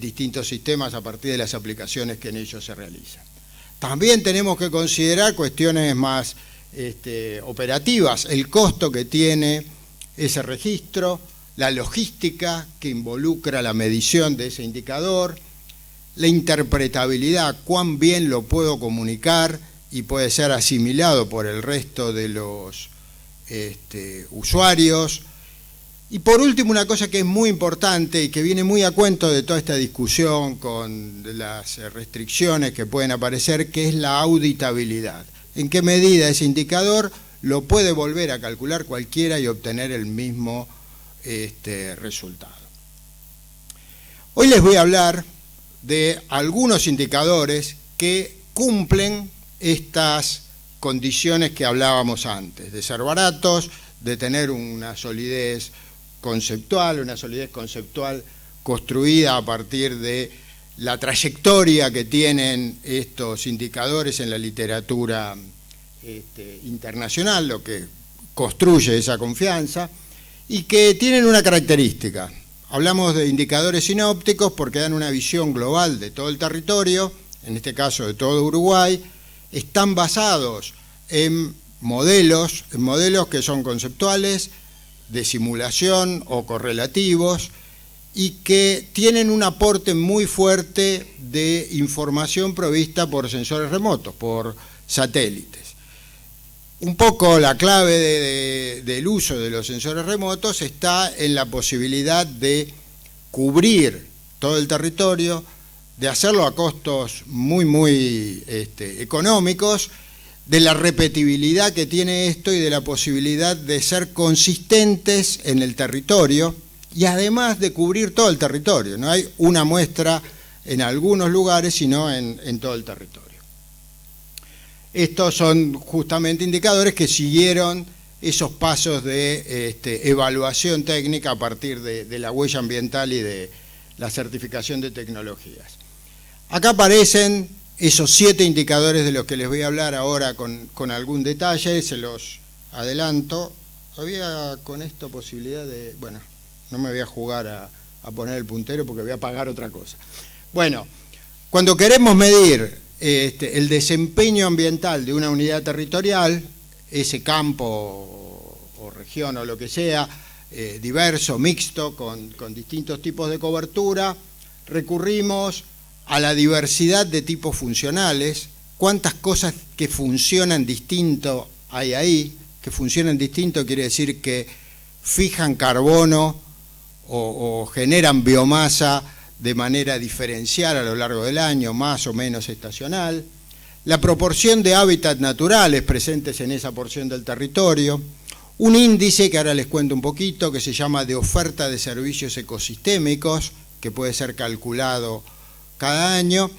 distintos sistemas a partir de las aplicaciones que en ellos se realizan. También tenemos que considerar cuestiones más operativas, el costo que tiene ese registro, la logística que involucra la medición de ese indicador, la interpretabilidad, cuán bien lo puedo comunicar y puede ser asimilado por el resto de los usuarios. Y por último, una cosa que es muy importante y que viene muy a cuento de toda esta discusión con las restricciones que pueden aparecer, que es la auditabilidad. ¿En qué medida ese indicador lo puede volver a calcular cualquiera y obtener el mismo resultado? Hoy les voy a hablar de algunos indicadores que cumplen estas condiciones que hablábamos antes, de ser baratos, de tener una solidez conceptual construida a partir de la trayectoria que tienen estos indicadores en la literatura internacional, lo que construye esa confianza, y que tienen una característica. Hablamos de indicadores sinópticos porque dan una visión global de todo el territorio, en este caso de todo Uruguay, están basados en modelos que son conceptuales, de simulación o correlativos, y que tienen un aporte muy fuerte de información provista por sensores remotos, por satélites. Un poco la clave del uso de los sensores remotos está en la posibilidad de cubrir todo el territorio, de hacerlo a costos muy económicos, de la repetibilidad que tiene esto y de la posibilidad de ser consistentes en el territorio y además de cubrir todo el territorio. No hay una muestra en algunos lugares, sino en todo el territorio. Estos son justamente indicadores que siguieron esos pasos de evaluación técnica a partir de la huella ambiental y de la certificación de tecnologías. Acá aparecen esos 7 indicadores de los que les voy a hablar ahora con algún detalle, se los adelanto. Había con esto posibilidad de... Bueno, no me voy a jugar a poner el puntero porque voy a apagar otra cosa. Bueno, cuando queremos medir el desempeño ambiental de una unidad territorial, ese campo o región o lo que sea, diverso, mixto, con distintos tipos de cobertura, recurrimos a la diversidad de tipos funcionales, cuántas cosas que funcionan distinto hay ahí. Que funcionan distinto quiere decir que fijan carbono o generan biomasa de manera diferencial a lo largo del año, más o menos estacional, la proporción de hábitats naturales presentes en esa porción del territorio, un índice que ahora les cuento un poquito, que se llama de oferta de servicios ecosistémicos, que puede ser calculado cada año,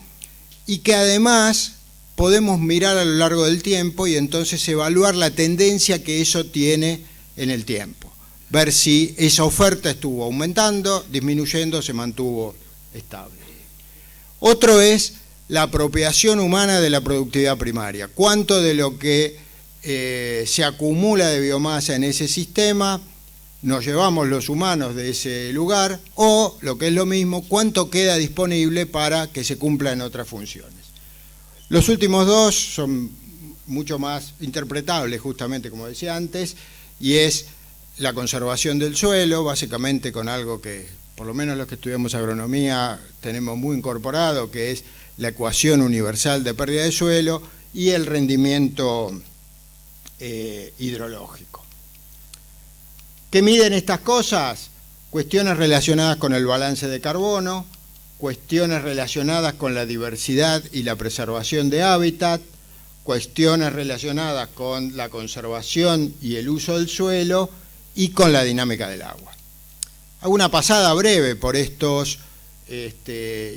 y que además podemos mirar a lo largo del tiempo y entonces evaluar la tendencia que eso tiene en el tiempo. Ver si esa oferta estuvo aumentando, disminuyendo, se mantuvo estable. Otro es la apropiación humana de la productividad primaria. ¿Cuánto de lo que se acumula de biomasa en ese sistema nos llevamos los humanos de ese lugar? O, lo que es lo mismo, ¿cuánto queda disponible para que se cumplan otras funciones? Los últimos dos son mucho más interpretables, justamente como decía antes, y es la conservación del suelo, básicamente con algo que, por lo menos los que estudiamos agronomía, tenemos muy incorporado, que es la ecuación universal de pérdida de suelo y el rendimiento hidrológico. ¿Qué miden estas cosas? Cuestiones relacionadas con el balance de carbono, cuestiones relacionadas con la diversidad y la preservación de hábitat, cuestiones relacionadas con la conservación y el uso del suelo y con la dinámica del agua. Hago una pasada breve por estos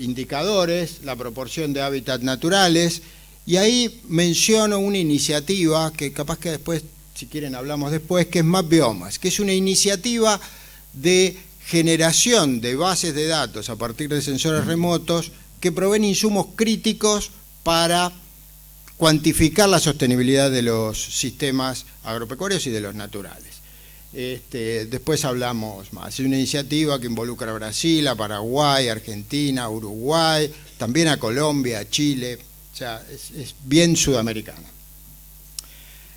indicadores, la proporción de hábitats naturales, y ahí menciono una iniciativa que capaz que después, si quieren hablamos después, que es MapBiomas, que es una iniciativa de generación de bases de datos a partir de sensores remotos que proveen insumos críticos para cuantificar la sostenibilidad de los sistemas agropecuarios y de los naturales. Después hablamos más. Es una iniciativa que involucra a Brasil, a Paraguay, a Argentina, a Uruguay, también a Colombia, a Chile, o sea, es bien sudamericana.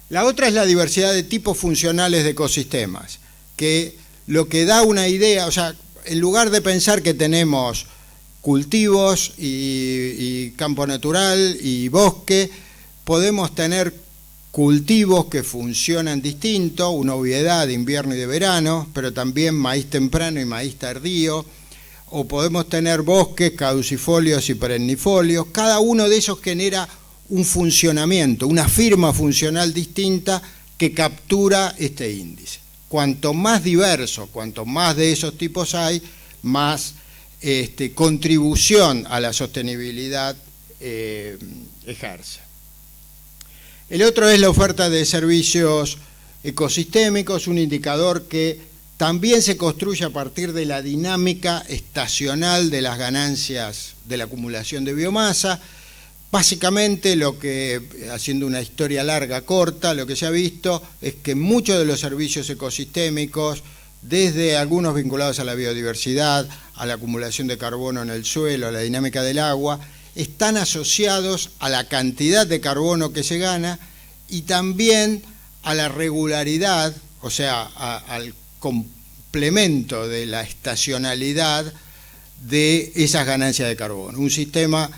La otra es la diversidad de tipos funcionales de ecosistemas, que lo que da una idea, o sea, en lugar de pensar que tenemos cultivos y campo natural y bosque, podemos tener cultivos que funcionan distinto, una obviedad de invierno y de verano, pero también maíz temprano y maíz tardío, o podemos tener bosques caducifolios y perennifolios. Cada uno de esos genera un funcionamiento, una firma funcional distinta que captura este índice. Cuanto más diverso, cuanto más de esos tipos hay, más contribución a la sostenibilidad ejerce. El otro es la oferta de servicios ecosistémicos, un indicador que también se construye a partir de la dinámica estacional de las ganancias de la acumulación de biomasa. Básicamente, lo que, haciendo una historia larga, corta, lo que se ha visto es que muchos de los servicios ecosistémicos, desde algunos vinculados a la biodiversidad, a la acumulación de carbono en el suelo, a la dinámica del agua, están asociados a la cantidad de carbono que se gana y también a la regularidad, o sea, al complemento de la estacionalidad de esas ganancias de carbono. Un sistema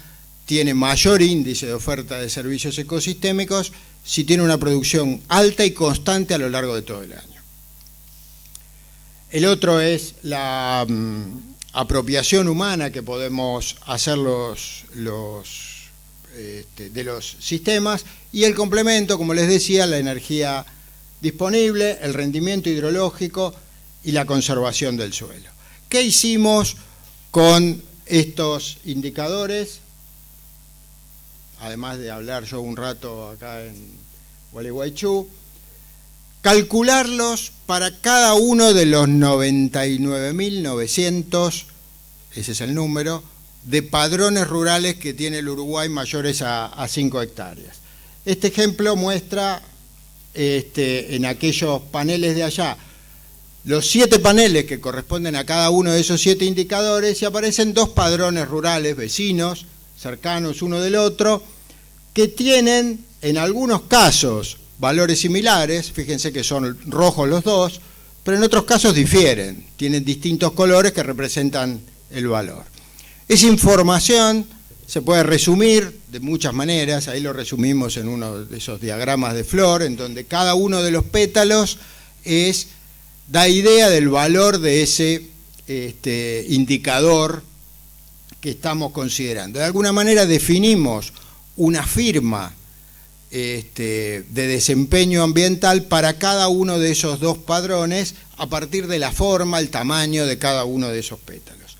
tiene mayor índice de oferta de servicios ecosistémicos si tiene una producción alta y constante a lo largo de todo el año. El otro es la apropiación humana que podemos hacer de los sistemas, y el complemento, como les decía, la energía disponible, el rendimiento hidrológico y la conservación del suelo. ¿Qué hicimos con estos indicadores? Además de hablar yo un rato acá en Gualeguaychú, calcularlos para cada uno de los 99.900, ese es el número, de padrones rurales que tiene el Uruguay mayores a 5 hectáreas. Este ejemplo muestra en aquellos paneles de allá los 7 paneles que corresponden a cada uno de esos 7 indicadores, y aparecen 2 padrones rurales vecinos, cercanos uno del otro, que tienen en algunos casos valores similares, fíjense que son rojos los dos, pero en otros casos difieren, tienen distintos colores que representan el valor. Esa información se puede resumir de muchas maneras, ahí lo resumimos en uno de esos diagramas de flor, en donde cada uno de los pétalos da idea del valor de ese indicador que estamos considerando. De alguna manera definimos una firma de desempeño ambiental para cada uno de esos 2 padrones a partir de la forma, el tamaño de cada uno de esos pétalos.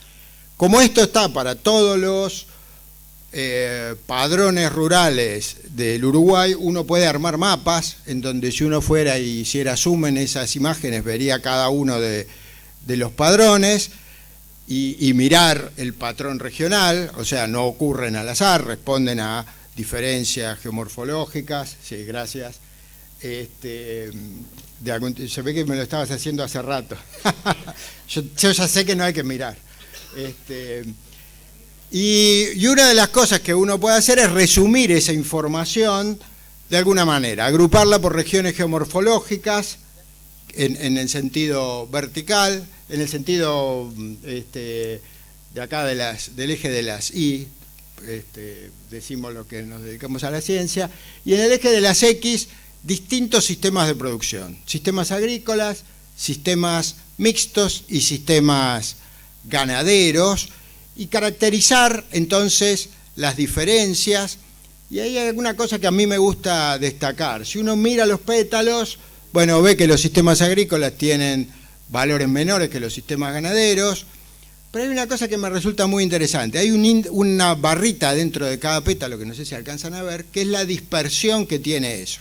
Como esto está para todos los padrones rurales del Uruguay, uno puede armar mapas en donde si uno fuera y hiciera zoom en esas imágenes vería cada uno de los padrones y mirar el patrón regional, o sea, no ocurren al azar, responden a diferencias geomorfológicas. Sí, gracias. Se ve que me lo estabas haciendo hace rato. yo ya sé que no hay que mirar. Y una de las cosas que uno puede hacer es resumir esa información de alguna manera, agruparla por regiones geomorfológicas en el sentido vertical, en el sentido de acá del eje de las Y, decimos lo que nos dedicamos a la ciencia, y en el eje de las X, distintos sistemas de producción, sistemas agrícolas, sistemas mixtos y sistemas ganaderos, y caracterizar entonces las diferencias. Y ahí hay alguna cosa que a mí me gusta destacar. Si uno mira los pétalos, bueno, ve que los sistemas agrícolas tienen valores menores que los sistemas ganaderos, pero hay una cosa que me resulta muy interesante. Hay una barrita dentro de cada pétalo, que no sé si alcanzan a ver, que es la dispersión que tiene eso.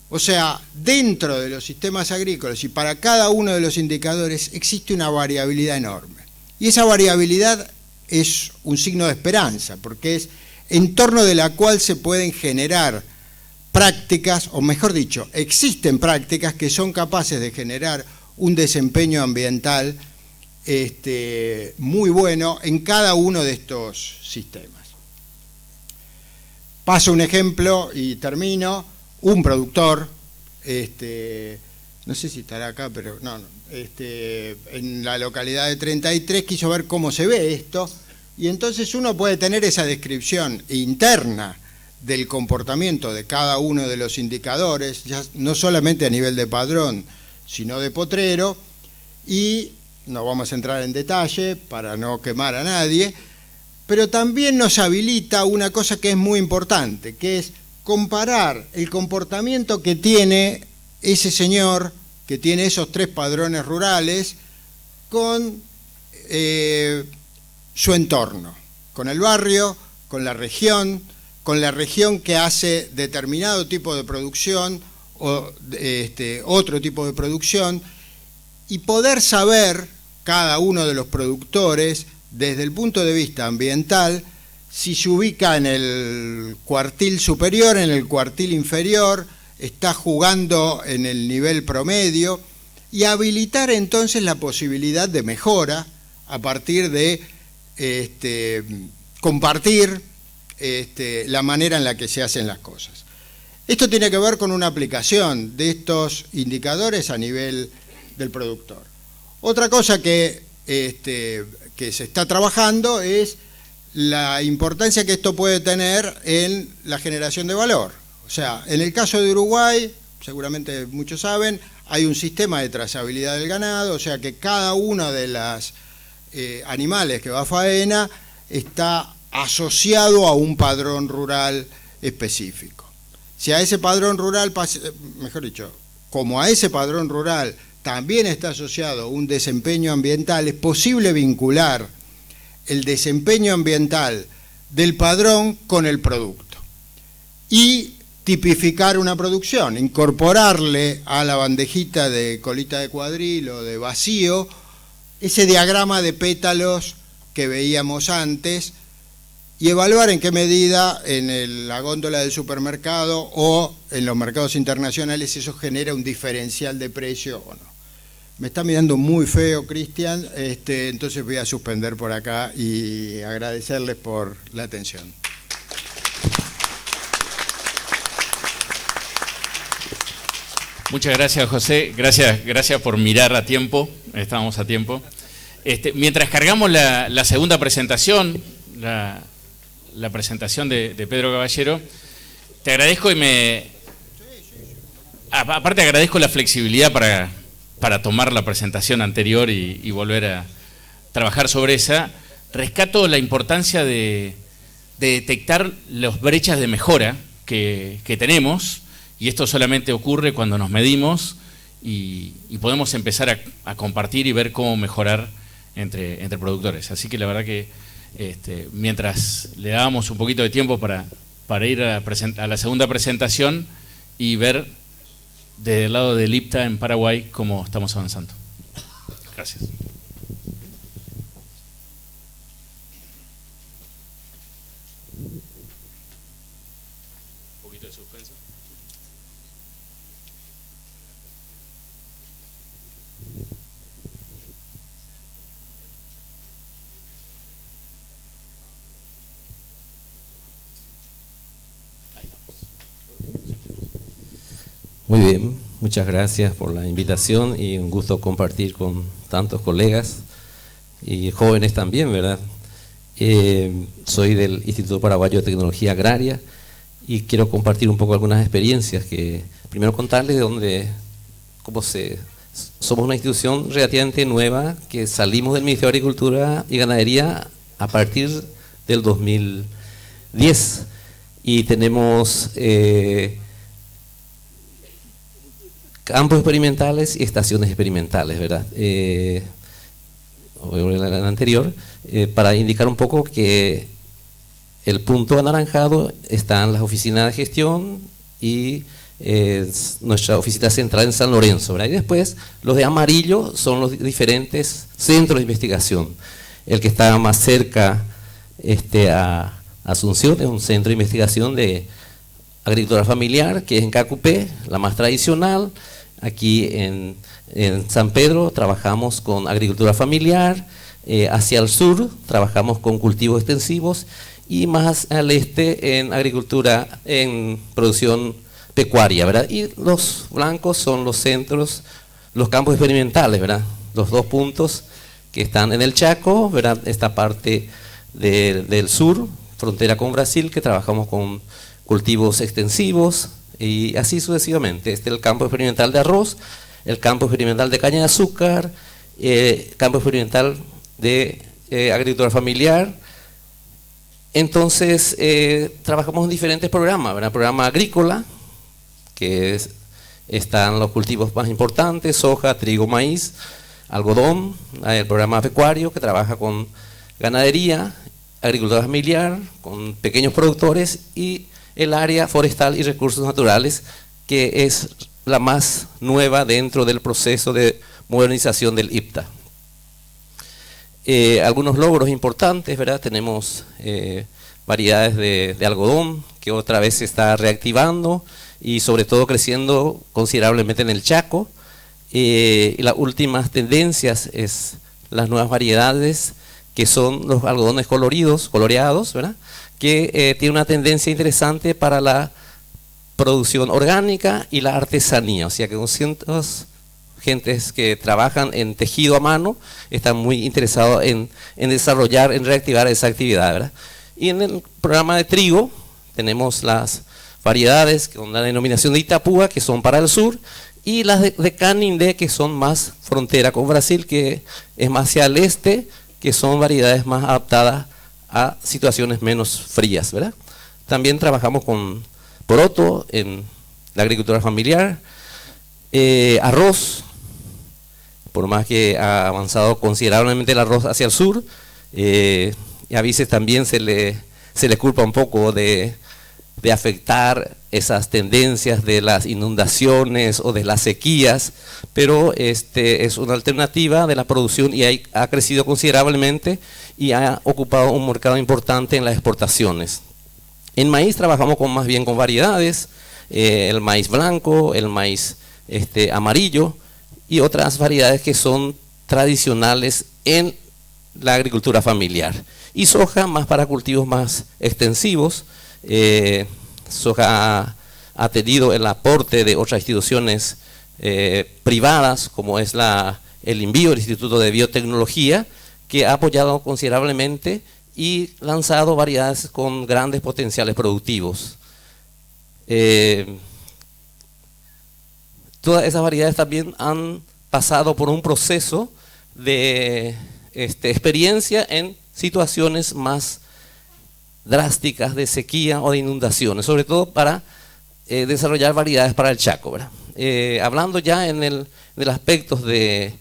O sea, dentro de los sistemas agrícolas y para cada uno de los indicadores existe una variabilidad enorme. Y esa variabilidad es un signo de esperanza, porque es en torno de la cual se pueden generar prácticas, o mejor dicho, existen prácticas que son capaces de generar un desempeño ambiental muy bueno en cada uno de estos sistemas. Paso un ejemplo y termino. Un productor, no sé si estará acá, pero no, en la localidad de 33 quiso ver cómo se ve esto, y entonces uno puede tener esa descripción interna del comportamiento de cada uno de los indicadores, ya no solamente a nivel de padrón, sino de potrero, y no vamos a entrar en detalle para no quemar a nadie, pero también nos habilita una cosa que es muy importante, que es comparar el comportamiento que tiene ese señor, que tiene esos 3 padrones rurales, con su entorno, con el barrio, con la región que hace determinado tipo de producción o otro tipo de producción, y poder saber cada uno de los productores desde el punto de vista ambiental si se ubica en el cuartil superior, en el cuartil inferior, está jugando en el nivel promedio, y habilitar entonces la posibilidad de mejora a partir de compartir la manera en la que se hacen las cosas. Esto tiene que ver con una aplicación de estos indicadores a nivel del productor. Otra cosa que se está trabajando es la importancia que esto puede tener en la generación de valor. O sea, en el caso de Uruguay, seguramente muchos saben, hay un sistema de trazabilidad del ganado, o sea que cada uno de los animales que va a faena está asociado a un padrón rural específico. Si a ese padrón rural, mejor dicho, como a ese padrón rural también está asociado un desempeño ambiental, es posible vincular el desempeño ambiental del padrón con el producto y tipificar una producción, incorporarle a la bandejita de colita de cuadril o de vacío ese diagrama de pétalos que veíamos antes y evaluar en qué medida en la góndola del supermercado o en los mercados internacionales eso genera un diferencial de precio o no. Me está mirando muy feo, Cristian, entonces voy a suspender por acá y agradecerles por la atención. Muchas gracias, José. Gracias por mirar a tiempo. Estábamos a tiempo. Mientras cargamos la segunda presentación, la presentación de Pedro Caballero, te agradezco aparte agradezco la flexibilidad para tomar la presentación anterior y volver a trabajar sobre esa. Rescato la importancia de detectar las brechas de mejora que tenemos, y esto solamente ocurre cuando nos medimos y podemos empezar a compartir y ver cómo mejorar entre productores. Así que la verdad que mientras le dábamos un poquito de tiempo para ir a la segunda presentación y ver desde el lado del IPTA en Paraguay cómo estamos avanzando. Gracias. Un poquito de suspenso. Muy bien, muchas gracias por la invitación y un gusto compartir con tantos colegas y jóvenes también, ¿verdad? Soy del Instituto Paraguayo de Tecnología Agraria y quiero compartir un poco algunas experiencias primero contarles somos una institución relativamente nueva que salimos del Ministerio de Agricultura y Ganadería a partir del 2010 y tenemos campos experimentales y estaciones experimentales, ¿verdad? El anterior, para indicar un poco que el punto anaranjado están las oficinas de gestión y nuestra oficina central en San Lorenzo, ¿verdad? Y después los de amarillo son los diferentes centros de investigación. El que está más cerca a Asunción es un centro de investigación de agricultura familiar, que es en Cacupé, la más tradicional. Aquí en San Pedro trabajamos con agricultura familiar, hacia el sur trabajamos con cultivos extensivos y más al este en agricultura, en producción pecuaria, ¿verdad? Y los blancos son los centros, los campos experimentales, ¿verdad? Los dos puntos que están en el Chaco, ¿verdad? Esta parte del sur, frontera con Brasil, que trabajamos con cultivos extensivos, y así sucesivamente. Este es el campo experimental de arroz, el campo experimental de caña de azúcar, campo experimental de agricultura familiar. Entonces trabajamos en diferentes programas, ¿verdad? Programa agrícola, que están los cultivos más importantes: soja, trigo, maíz, algodón. El programa pecuario, que trabaja con ganadería, agricultura familiar, con pequeños productores, y el área forestal y recursos naturales, que es la más nueva dentro del proceso de modernización del IPTA. Algunos logros importantes, ¿verdad? Tenemos variedades de algodón, que otra vez se está reactivando y sobre todo creciendo considerablemente en el Chaco. Y las últimas tendencias es las nuevas variedades que son los algodones coloreados, ¿verdad? Que tiene una tendencia interesante para la producción orgánica y la artesanía, o sea que 200 gentes que trabajan en tejido a mano están muy interesados en desarrollar, en reactivar esa actividad, ¿verdad? Y en el programa de trigo tenemos las variedades con la denominación de Itapúa, que son para el sur, y las de Canindé, que son más frontera con Brasil, que es más hacia el este, que son variedades más adaptadas a situaciones menos frías, ¿verdad? También trabajamos con poroto en la agricultura familiar, arroz, por más que ha avanzado considerablemente el arroz hacia el sur, y a veces también se le culpa un poco de afectar esas tendencias de las inundaciones o de las sequías, pero es una alternativa de la producción y ha crecido considerablemente y ha ocupado un mercado importante en las exportaciones. En maíz trabajamos más bien con variedades, el maíz blanco, el maíz amarillo y otras variedades que son tradicionales en la agricultura familiar. Y soja más para cultivos más extensivos. Soja ha tenido el aporte de otras instituciones privadas, como es el INBIO, el Instituto de Biotecnología, que ha apoyado considerablemente y lanzado variedades con grandes potenciales productivos. Todas esas variedades también han pasado por un proceso de experiencia en situaciones más drásticas de sequía o de inundaciones, sobre todo para desarrollar variedades para el Chaco, ¿verdad? Hablando ya en el aspecto de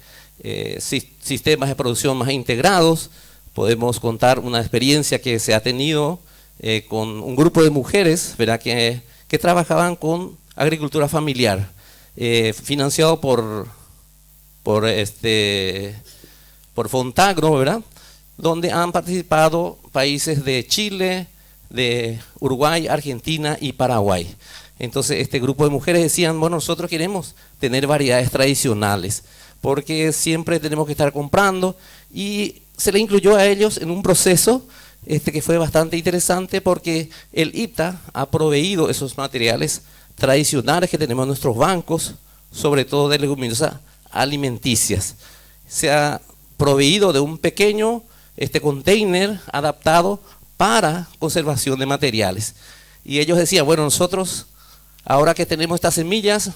sistemas de producción más integrados, podemos contar una experiencia que se ha tenido con un grupo de mujeres, ¿verdad? Que trabajaban con agricultura familiar, financiado por Fontagro, ¿verdad? Donde han participado países de Chile, de Uruguay, Argentina y Paraguay. Entonces este grupo de mujeres decían, bueno, nosotros queremos tener variedades tradicionales, porque siempre tenemos que estar comprando, y se le incluyó a ellos en un proceso que fue bastante interesante, porque el IPTA ha proveído esos materiales tradicionales que tenemos en nuestros bancos, sobre todo de leguminosas alimenticias. Se ha proveído de un pequeño container adaptado para conservación de materiales. Y ellos decían, bueno, nosotros, ahora que tenemos estas semillas,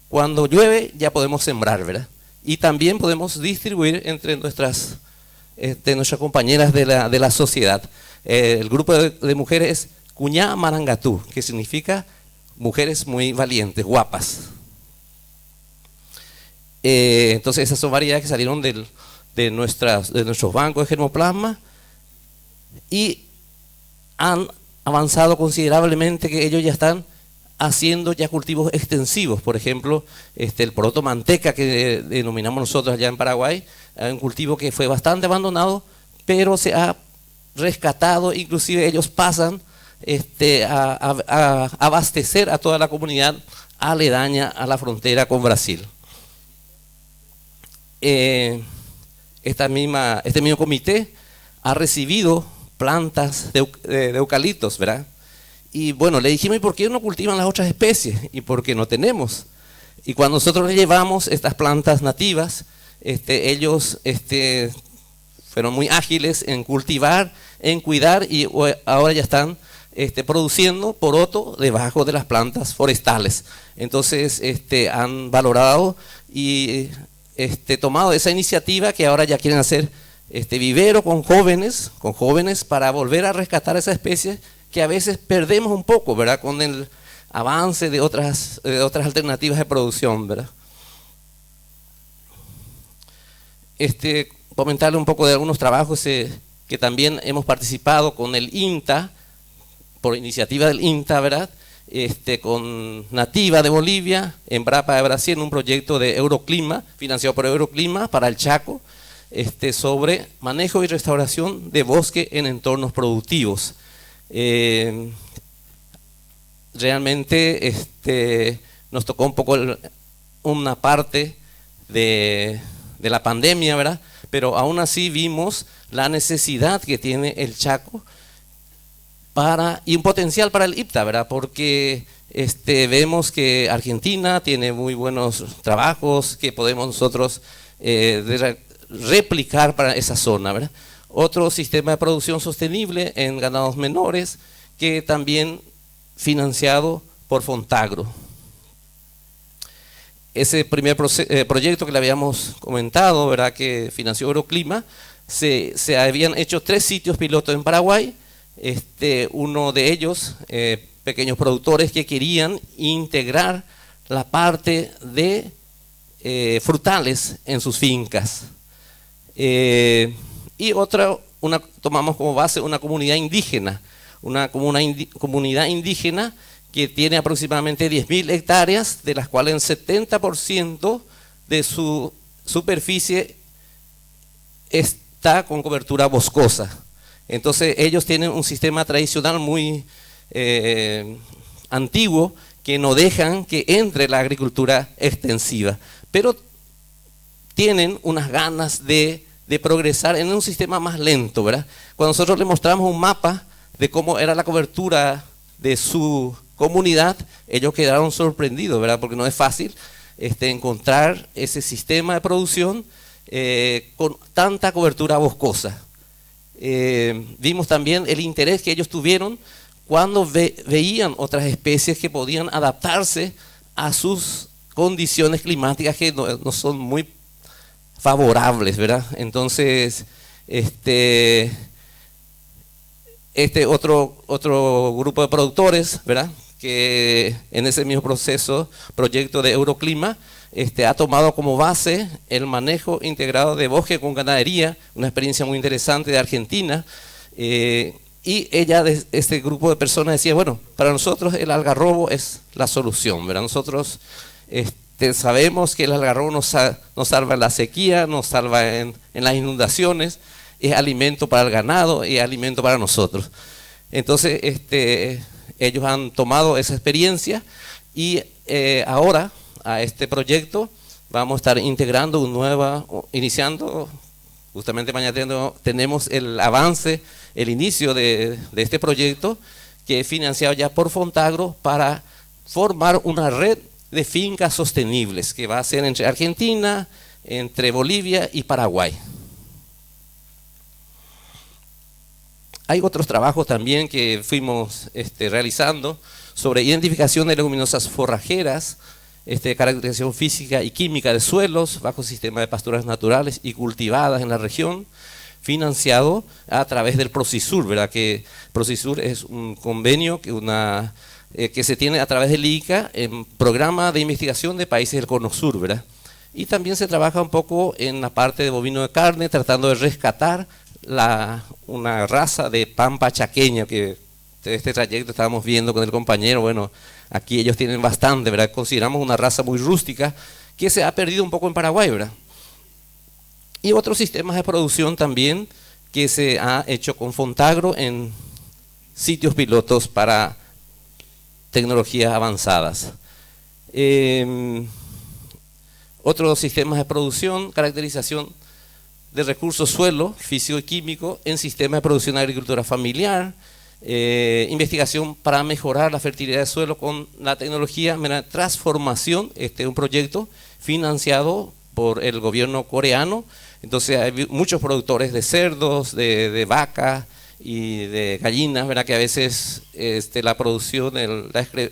cuando llueve ya podemos sembrar, ¿verdad? Y también podemos distribuir entre nuestras compañeras de la sociedad. El grupo de mujeres es Cuñá Marangatú, que significa mujeres muy valientes, guapas. Entonces esas son variedades que salieron de nuestros bancos de germoplasma y han avanzado considerablemente, que ellos ya están haciendo ya cultivos extensivos. Por ejemplo, el poroto manteca, que denominamos nosotros allá en Paraguay, un cultivo que fue bastante abandonado, pero se ha rescatado. Inclusive ellos pasan a abastecer a toda la comunidad aledaña a la frontera con Brasil. Este mismo comité ha recibido plantas de eucaliptos, ¿verdad? Y bueno, le dijimos, ¿y por qué no cultivan las otras especies? ¿Y por qué no tenemos? Y cuando nosotros les llevamos estas plantas nativas, ellos fueron muy ágiles en cultivar, en cuidar, y ahora ya están produciendo poroto debajo de las plantas forestales. Entonces han valorado y tomado esa iniciativa, que ahora ya quieren hacer vivero con jóvenes para volver a rescatar esa especie que a veces perdemos un poco, ¿verdad? Con el avance de otras alternativas de producción, ¿verdad? Comentarle un poco de algunos trabajos que también hemos participado con el INTA, por iniciativa del INTA, ¿verdad? Con Nativa de Bolivia, Embrapa de Brasil, en un proyecto de Euroclima, financiado por Euroclima para el Chaco, sobre manejo y restauración de bosque en entornos productivos. Realmente nos tocó un poco una parte de la pandemia, ¿verdad? pero aún así vimos la necesidad que tiene el Chaco y un potencial para el IPTA, ¿verdad? Porque vemos que Argentina tiene muy buenos trabajos que podemos nosotros replicar para esa zona, ¿verdad? Otro sistema de producción sostenible en ganados menores, que también financiado por Fontagro. Ese primer proyecto que le habíamos comentado, ¿verdad?, que financió Euroclima, se habían hecho 3 sitios pilotos en Paraguay. Uno de ellos, pequeños productores que querían integrar la parte de frutales en sus fincas. Y otra, tomamos como base una comunidad indígena, que tiene aproximadamente 10.000 hectáreas, de las cuales el 70% de su superficie está con cobertura boscosa. Entonces ellos tienen un sistema tradicional muy antiguo, que no dejan que entre la agricultura extensiva, pero tienen unas ganas de progresar en un sistema más lento, ¿verdad? Cuando nosotros les mostramos un mapa de cómo era la cobertura de su comunidad, ellos quedaron sorprendidos, ¿verdad? Porque no es fácil encontrar ese sistema de producción con tanta cobertura boscosa. Vimos también el interés que ellos tuvieron cuando veían otras especies que podían adaptarse a sus condiciones climáticas, que no son muy favorables, ¿verdad? Entonces, otro grupo de productores, ¿verdad?, que en ese mismo proyecto de Euroclima, ha tomado como base el manejo integrado de bosque con ganadería, una experiencia muy interesante de Argentina, y este grupo de personas decía, bueno, para nosotros el algarrobo es la solución, ¿verdad? Nosotros sabemos que el algarrobo nos salva en la sequía, nos salva en las inundaciones, es alimento para el ganado y es alimento para nosotros. Entonces, ellos han tomado esa experiencia y ahora a este proyecto vamos a estar integrando iniciando, justamente mañana tenemos el avance, el inicio de este proyecto, que es financiado ya por Fontagro, para formar una red de fincas sostenibles que va a ser entre Argentina, entre Bolivia y Paraguay. Hay otros trabajos también que fuimos realizando sobre identificación de leguminosas forrajeras, caracterización física y química de suelos bajo sistema de pasturas naturales y cultivadas en la región, financiado a través del Procisur, ¿verdad? Que Procisur es un convenio que se tiene a través del ICA en programa de investigación de países del Cono Sur, ¿verdad? Y también se trabaja un poco en la parte de bovino de carne, tratando de rescatar una raza de pampa chaqueña, que de este trayecto estábamos viendo con el compañero. Bueno, aquí ellos tienen bastante, ¿verdad? Consideramos una raza muy rústica que se ha perdido un poco en Paraguay, ¿verdad? Y otros sistemas de producción también que se ha hecho con Fontagro en sitios pilotos para tecnologías avanzadas. Otros sistemas de producción, caracterización de recursos suelo, físico y químico en sistemas de producción de agricultura familiar, investigación para mejorar la fertilidad del suelo con la tecnología transformación, un proyecto financiado por el gobierno coreano. Entonces hay muchos productores de cerdos, de vacas y de gallinas, ¿verdad?, que a veces la producción,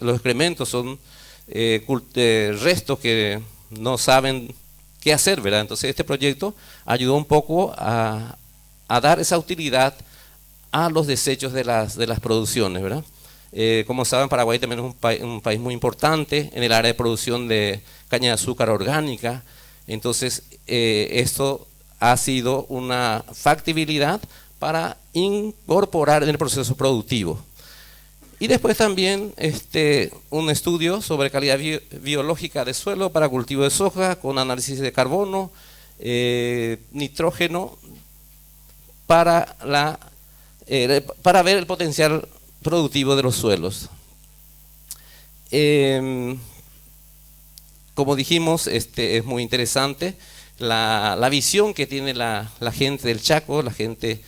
los excrementos son restos que no saben qué hacer, ¿verdad? Entonces este proyecto ayudó un poco a dar esa utilidad a los desechos de las producciones, ¿verdad? Como saben, Paraguay también es un país muy importante en el área de producción de caña de azúcar orgánica. Entonces esto ha sido una factibilidad para incorporar en el proceso productivo. Y después también un estudio sobre calidad biológica de suelo para cultivo de soja con análisis de carbono, nitrógeno, para ver el potencial productivo de los suelos. Como dijimos, es muy interesante la visión que tiene la gente del Chaco, la gente,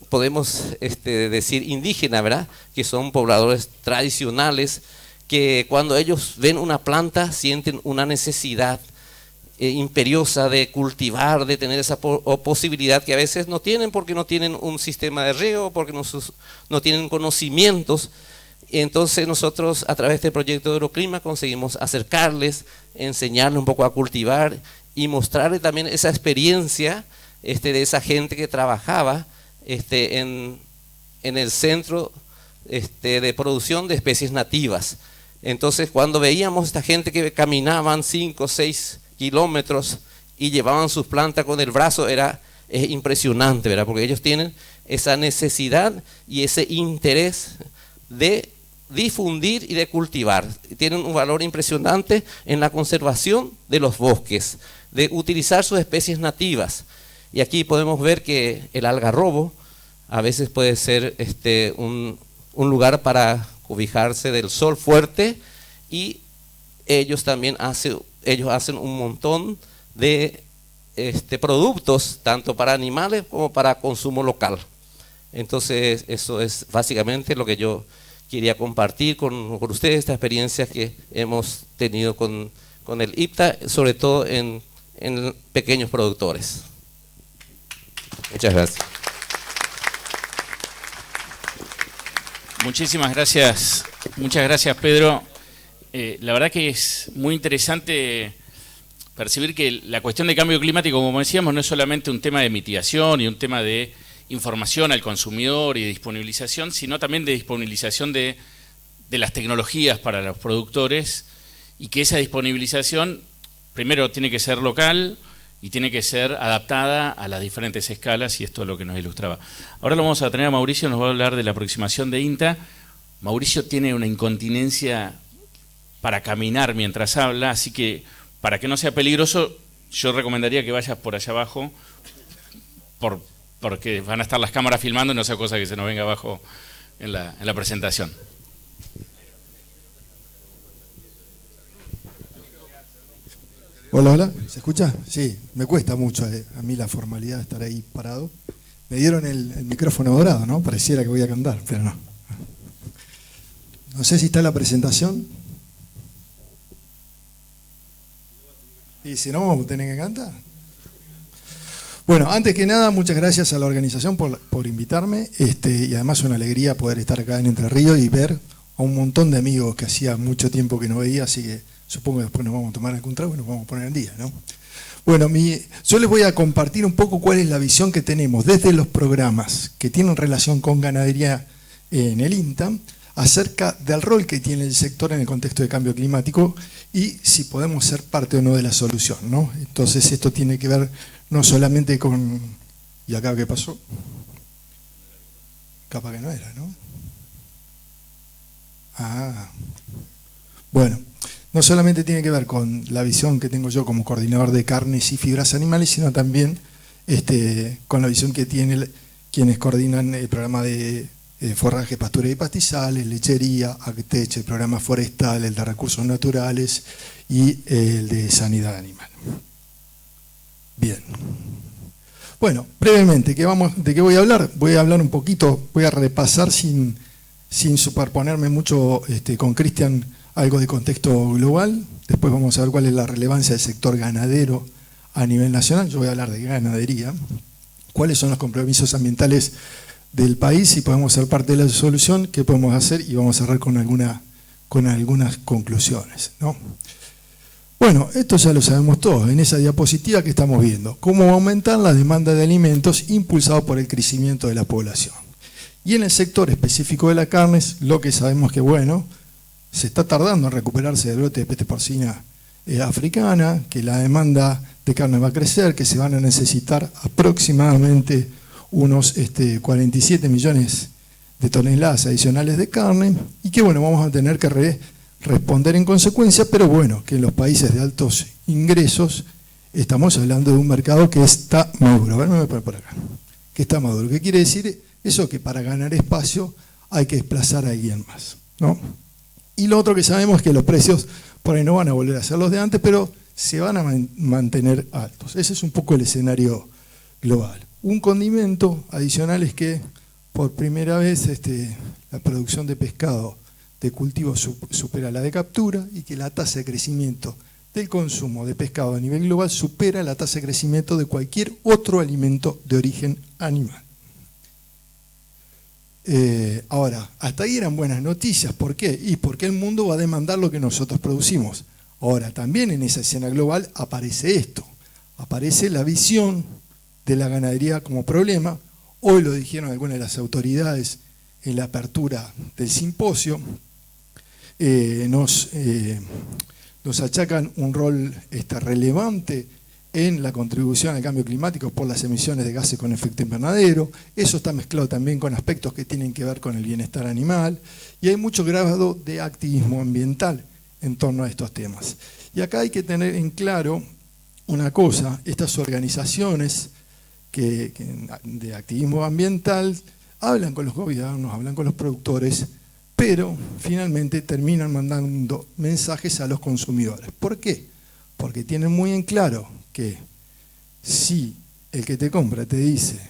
podemos decir indígena, ¿verdad? Que son pobladores tradicionales, que cuando ellos ven una planta sienten una necesidad imperiosa de cultivar, de tener esa posibilidad que a veces no tienen porque no tienen un sistema de riego, porque no tienen conocimientos. Entonces nosotros a través del proyecto de Euroclima conseguimos acercarles, enseñarles un poco a cultivar y mostrarles también esa experiencia de esa gente que trabajaba en el centro de producción de especies nativas. Entonces cuando veíamos esta gente que caminaban 5 o 6 kilómetros y llevaban sus plantas con el brazo, es impresionante, ¿verdad? Porque ellos tienen esa necesidad y ese interés de difundir y de cultivar. Tienen un valor impresionante en la conservación de los bosques, de utilizar sus especies nativas. Y aquí podemos ver que el algarrobo a veces puede ser un lugar para cobijarse del sol fuerte, y ellos también hacen un montón de productos, tanto para animales como para consumo local. Entonces eso es básicamente lo que yo quería compartir con ustedes, esta experiencia que hemos tenido con el IPTA, sobre todo en pequeños productores. Muchas gracias. Muchísimas gracias, muchas gracias, Pedro. La verdad que es muy interesante percibir que la cuestión de cambio climático, como decíamos, no es solamente un tema de mitigación y un tema de información al consumidor y de disponibilización, sino también de disponibilización de las tecnologías para los productores, y que esa disponibilización primero tiene que ser local y tiene que ser adaptada a las diferentes escalas, y esto es lo que nos ilustraba. Ahora lo vamos a tener a Mauricio, nos va a hablar de la aproximación de INTA. Mauricio tiene una incontinencia para caminar mientras habla, así que para que no sea peligroso, yo recomendaría que vayas por allá abajo, porque van a estar las cámaras filmando y no sea cosa que se nos venga abajo en la presentación. Hola, hola, ¿se escucha? Sí, me cuesta mucho a mí la formalidad de estar ahí parado. Me dieron el micrófono dorado, ¿no? Pareciera que voy a cantar, pero no. No sé si está la presentación. Y si no, vamos a tener que cantar. Bueno, antes que nada, muchas gracias a la organización por invitarme, y además es una alegría poder estar acá en Entre Ríos y ver a un montón de amigos que hacía mucho tiempo que no veía, así que supongo que después nos vamos a tomar algún trago y nos vamos a poner en día, ¿no? Bueno, yo les voy a compartir un poco cuál es la visión que tenemos desde los programas que tienen relación con ganadería en el INTA, acerca del rol que tiene el sector en el contexto de cambio climático y si podemos ser parte o no de la solución, ¿no? Entonces esto tiene que ver no solamente con... ¿Y acá qué pasó? Capaz que no era, ¿no? Ah, bueno, no solamente tiene que ver con la visión que tengo yo como coordinador de carnes y fibras animales, sino también con la visión que tienen quienes coordinan el programa de forraje, pastureo y pastizales, lechería, ACTECH, el programa forestal, el de recursos naturales y el de sanidad animal. Bien. Bueno, brevemente, ¿de qué voy a hablar? Voy a hablar un poquito, voy a repasar sin superponerme mucho con Cristian algo de contexto global. Después vamos a ver cuál es la relevancia del sector ganadero a nivel nacional. Yo voy a hablar de ganadería. ¿Cuáles son los compromisos ambientales del país? Si podemos ser parte de la solución, ¿qué podemos hacer? Y vamos a cerrar con algunas conclusiones, ¿no? Bueno, esto ya lo sabemos todos, en esa diapositiva que estamos viendo, cómo va a aumentar la demanda de alimentos impulsado por el crecimiento de la población. Y en el sector específico de la carne, lo que sabemos que, bueno, se está tardando en recuperarse del brote de peste porcina africana, que la demanda de carne va a crecer, que se van a necesitar aproximadamente unos 47 millones de toneladas adicionales de carne, y que, bueno, vamos a tener que responder en consecuencia, pero bueno, que en los países de altos ingresos estamos hablando de un mercado que está maduro. A ver, me voy a poner por acá. Que está maduro. ¿Qué quiere decir? Eso, que para ganar espacio hay que desplazar a alguien más, ¿no? Y lo otro que sabemos es que los precios por ahí no van a volver a ser los de antes, pero se van a mantener altos. Ese es un poco el escenario global. Un condimento adicional es que por primera vez la producción de pescado de cultivo supera la de captura y que la tasa de crecimiento del consumo de pescado a nivel global supera la tasa de crecimiento de cualquier otro alimento de origen animal. Ahora, hasta ahí eran buenas noticias. ¿Por qué? Y porque el mundo va a demandar lo que nosotros producimos. Ahora, también en esa escena global aparece esto. Aparece la visión de la ganadería como problema. Hoy lo dijeron algunas de las autoridades en la apertura del simposio. Nos achacan un rol relevante en la contribución al cambio climático por las emisiones de gases con efecto invernadero. Eso está mezclado también con aspectos que tienen que ver con el bienestar animal, y hay mucho grado de activismo ambiental en torno a estos temas. Y acá hay que tener en claro una cosa: estas organizaciones de activismo ambiental hablan con los gobiernos, hablan con los productores, pero finalmente terminan mandando mensajes a los consumidores. ¿Por qué? Porque tienen muy en claro que si el que te compra te dice,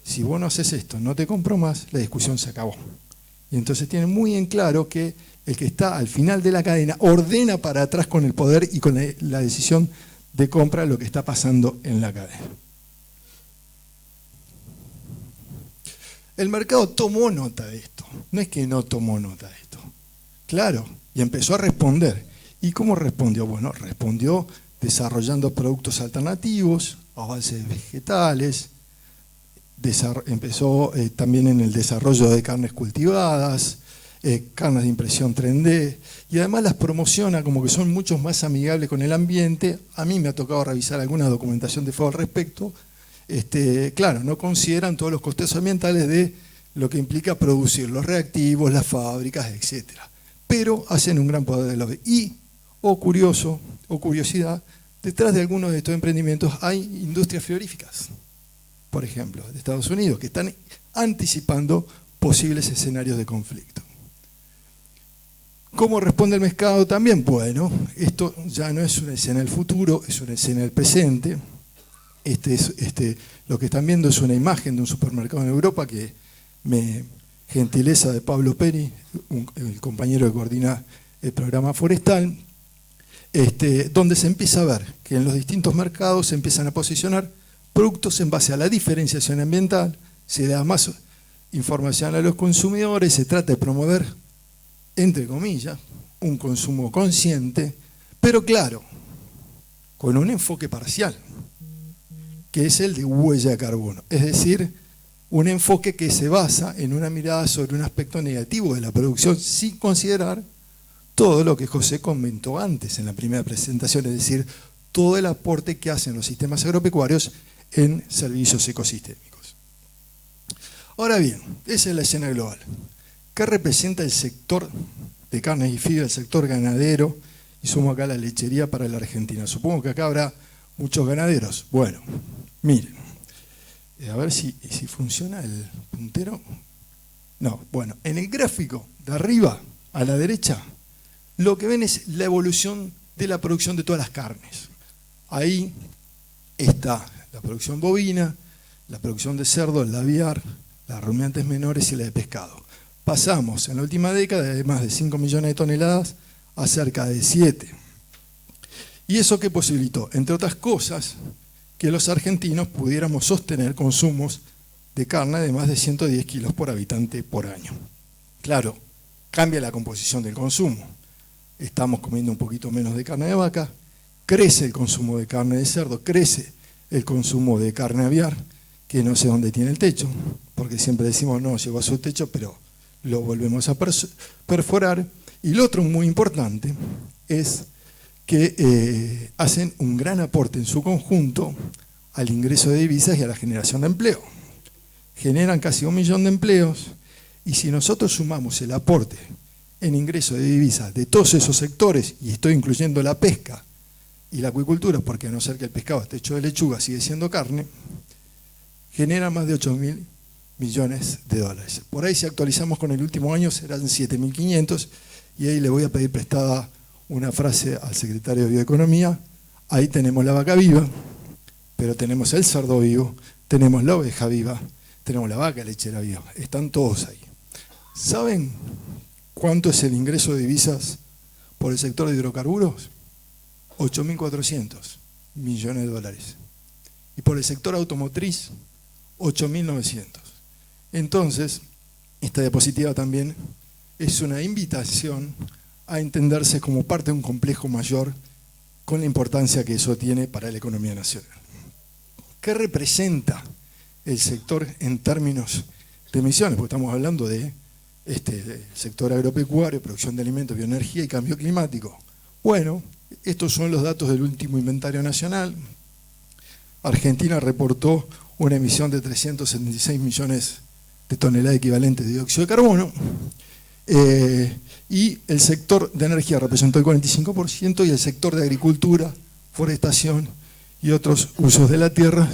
si vos no haces esto, no te compro más, la discusión se acabó. Y entonces tienen muy en claro que el que está al final de la cadena ordena para atrás con el poder y con la decisión de compra lo que está pasando en la cadena. El mercado tomó nota de esto, no es que no tomó nota de esto. Claro, y empezó a responder. ¿Y cómo respondió? Bueno, respondió desarrollando productos alternativos a base de vegetales, empezó también en el desarrollo de carnes cultivadas, carnes de impresión 3D, y además las promociona como que son mucho más amigables con el ambiente. A mí me ha tocado revisar alguna documentación de FAO al respecto. Claro, no consideran todos los costes ambientales de lo que implica producir los reactivos, las fábricas, etc. Pero hacen un gran poder de lobby. Y, curiosidad, detrás de algunos de estos emprendimientos hay industrias frigoríficas, por ejemplo, de Estados Unidos, que están anticipando posibles escenarios de conflicto. ¿Cómo responde el mercado también? Bueno, esto ya no es una escena del futuro, es una escena del presente. Lo que están viendo es una imagen de un supermercado en Europa que gentileza de Pablo Peri, el compañero que coordina el programa forestal, donde se empieza a ver que en los distintos mercados se empiezan a posicionar productos en base a la diferenciación ambiental, se da más información a los consumidores, se trata de promover, entre comillas, un consumo consciente, pero claro, con un enfoque parcial, que es el de huella de carbono, es decir, un enfoque que se basa en una mirada sobre un aspecto negativo de la producción sin considerar todo lo que José comentó antes en la primera presentación, es decir, todo el aporte que hacen los sistemas agropecuarios en servicios ecosistémicos. Ahora bien, esa es la escena global. ¿Qué representa el sector de carnes y fibra, el sector ganadero? Y sumo acá la lechería para la Argentina. Supongo que acá habrá muchos ganaderos. Bueno, miren, a ver si funciona el puntero. No, bueno, en el gráfico de arriba a la derecha, lo que ven es la evolución de la producción de todas las carnes. Ahí está la producción bovina, la producción de cerdo, el aviar, las rumiantes menores y la de pescado. Pasamos en la última década de más de 5 millones de toneladas a cerca de 7. ¿Y eso qué posibilitó? Entre otras cosas, que los argentinos pudiéramos sostener consumos de carne de más de 110 kilos por habitante por año. Claro, cambia la composición del consumo. Estamos comiendo un poquito menos de carne de vaca, crece el consumo de carne de cerdo, crece el consumo de carne aviar, que no sé dónde tiene el techo, porque siempre decimos no, llegó a su techo, pero lo volvemos a perforar. Y lo otro muy importante es que hacen un gran aporte en su conjunto al ingreso de divisas y a la generación de empleo. Generan casi 1 millón de empleos, y si nosotros sumamos el aporte en ingreso de divisas de todos esos sectores, y estoy incluyendo la pesca y la acuicultura, porque a no ser que el pescado esté hecho de lechuga, sigue siendo carne, genera más de 8.000 millones de dólares. Por ahí, si actualizamos con el último año, serán 7.500, y ahí le voy a pedir prestada una frase al secretario de Bioeconomía: Ahí tenemos la vaca viva, pero tenemos el cerdo vivo, tenemos la oveja viva, tenemos la vaca lechera viva. Están todos ahí. ¿Saben cuánto es el ingreso de divisas por el sector de hidrocarburos? 8.400 millones de dólares. Y por el sector automotriz, 8.900. Entonces, esta diapositiva también es una invitación a entenderse como parte de un complejo mayor con la importancia que eso tiene para la economía nacional. ¿Qué representa el sector en términos de emisiones? Porque estamos hablando de sector agropecuario, producción de alimentos, bioenergía y cambio climático. Bueno, estos son los datos del último inventario nacional. Argentina reportó una emisión de 376 millones de toneladas equivalentes de dióxido de carbono, y el sector de energía representó el 45% y el sector de agricultura, forestación y otros usos de la tierra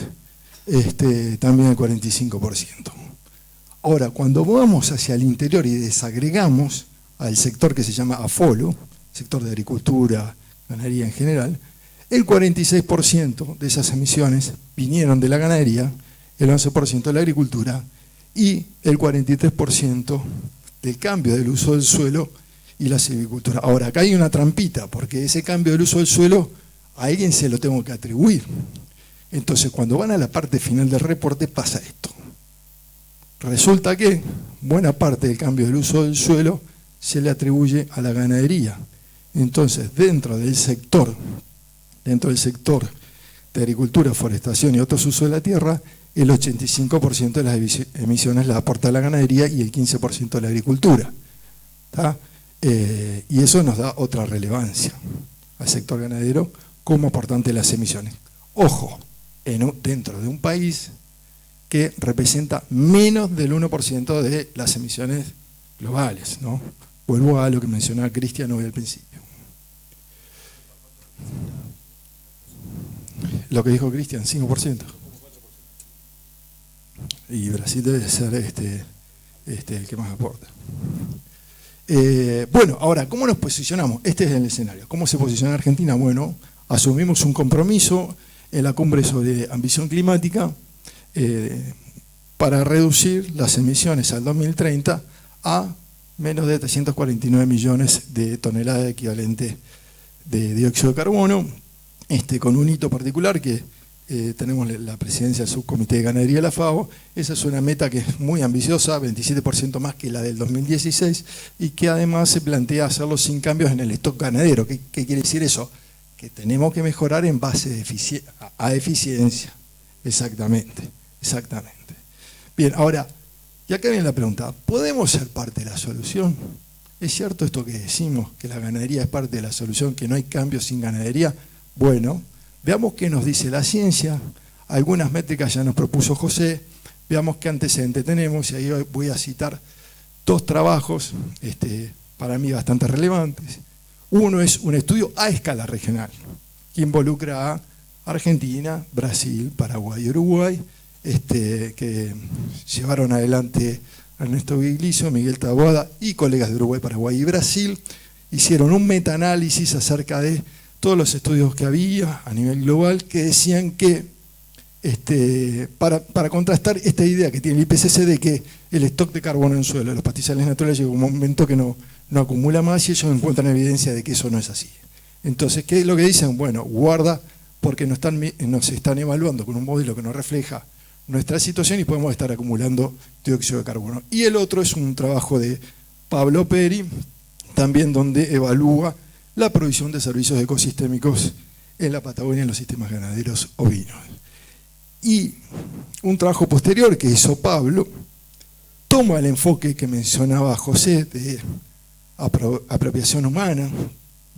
también el 45%. Ahora, cuando vamos hacia el interior y desagregamos al sector que se llama AFOLO, sector de agricultura, ganadería en general, el 46% de esas emisiones vinieron de la ganadería, el 11% de la agricultura y el 43% del cambio del uso del suelo y la silvicultura. Ahora, acá hay una trampita, porque ese cambio del uso del suelo a alguien se lo tengo que atribuir. Entonces, cuando van a la parte final del reporte pasa esto. Resulta que buena parte del cambio del uso del suelo se le atribuye a la ganadería. Entonces, dentro del sector de agricultura, forestación y otros usos de la tierra, el 85% de las emisiones las aporta la ganadería y el 15% de la agricultura. Y eso nos da otra relevancia al sector ganadero como aportante de las emisiones. Ojo, dentro de un país que representa menos del 1% de las emisiones globales, ¿no? Vuelvo a lo que mencionaba Cristian hoy al principio. Lo que dijo Cristian, 5%. Y Brasil debe ser el que más aporta. Bueno, ahora, ¿cómo nos posicionamos? Este es el escenario. ¿Cómo se posiciona Argentina? Bueno, asumimos un compromiso en la cumbre sobre ambición climática para reducir las emisiones al 2030 a menos de 349 millones de toneladas equivalentes de dióxido de carbono, con un hito particular que tenemos la presidencia del subcomité de ganadería de la FAO. Esa es una meta que es muy ambiciosa, 27% más que la del 2016, y que además se plantea hacerlo sin cambios en el stock ganadero. ¿Qué quiere decir eso? Que tenemos que mejorar en base a eficiencia. Exactamente. Bien, ahora, y acá viene la pregunta, ¿podemos ser parte de la solución? ¿Es cierto esto que decimos, que la ganadería es parte de la solución, que no hay cambios sin ganadería? Bueno, veamos qué nos dice la ciencia. Algunas métricas ya nos propuso José, veamos qué antecedentes tenemos, y ahí voy a citar dos trabajos para mí bastante relevantes. Uno es un estudio a escala regional, que involucra a Argentina, Brasil, Paraguay y Uruguay, que llevaron adelante Ernesto Vigliso, Miguel Taboada y colegas de Uruguay, Paraguay y Brasil. Hicieron un metaanálisis acerca de todos los estudios que había a nivel global que decían que, para contrastar esta idea que tiene el IPCC de que el stock de carbono en suelo de los pastizales naturales llega un momento que no acumula más, y ellos encuentran evidencia de que eso no es así. Entonces, ¿qué es lo que dicen? Bueno, guarda, porque nos están evaluando con un modelo que no refleja nuestra situación y podemos estar acumulando dióxido de carbono. Y el otro es un trabajo de Pablo Peri, también donde evalúa la provisión de servicios ecosistémicos en la Patagonia en los sistemas ganaderos ovinos. Y un trabajo posterior que hizo Pablo toma el enfoque que mencionaba José de apropiación humana,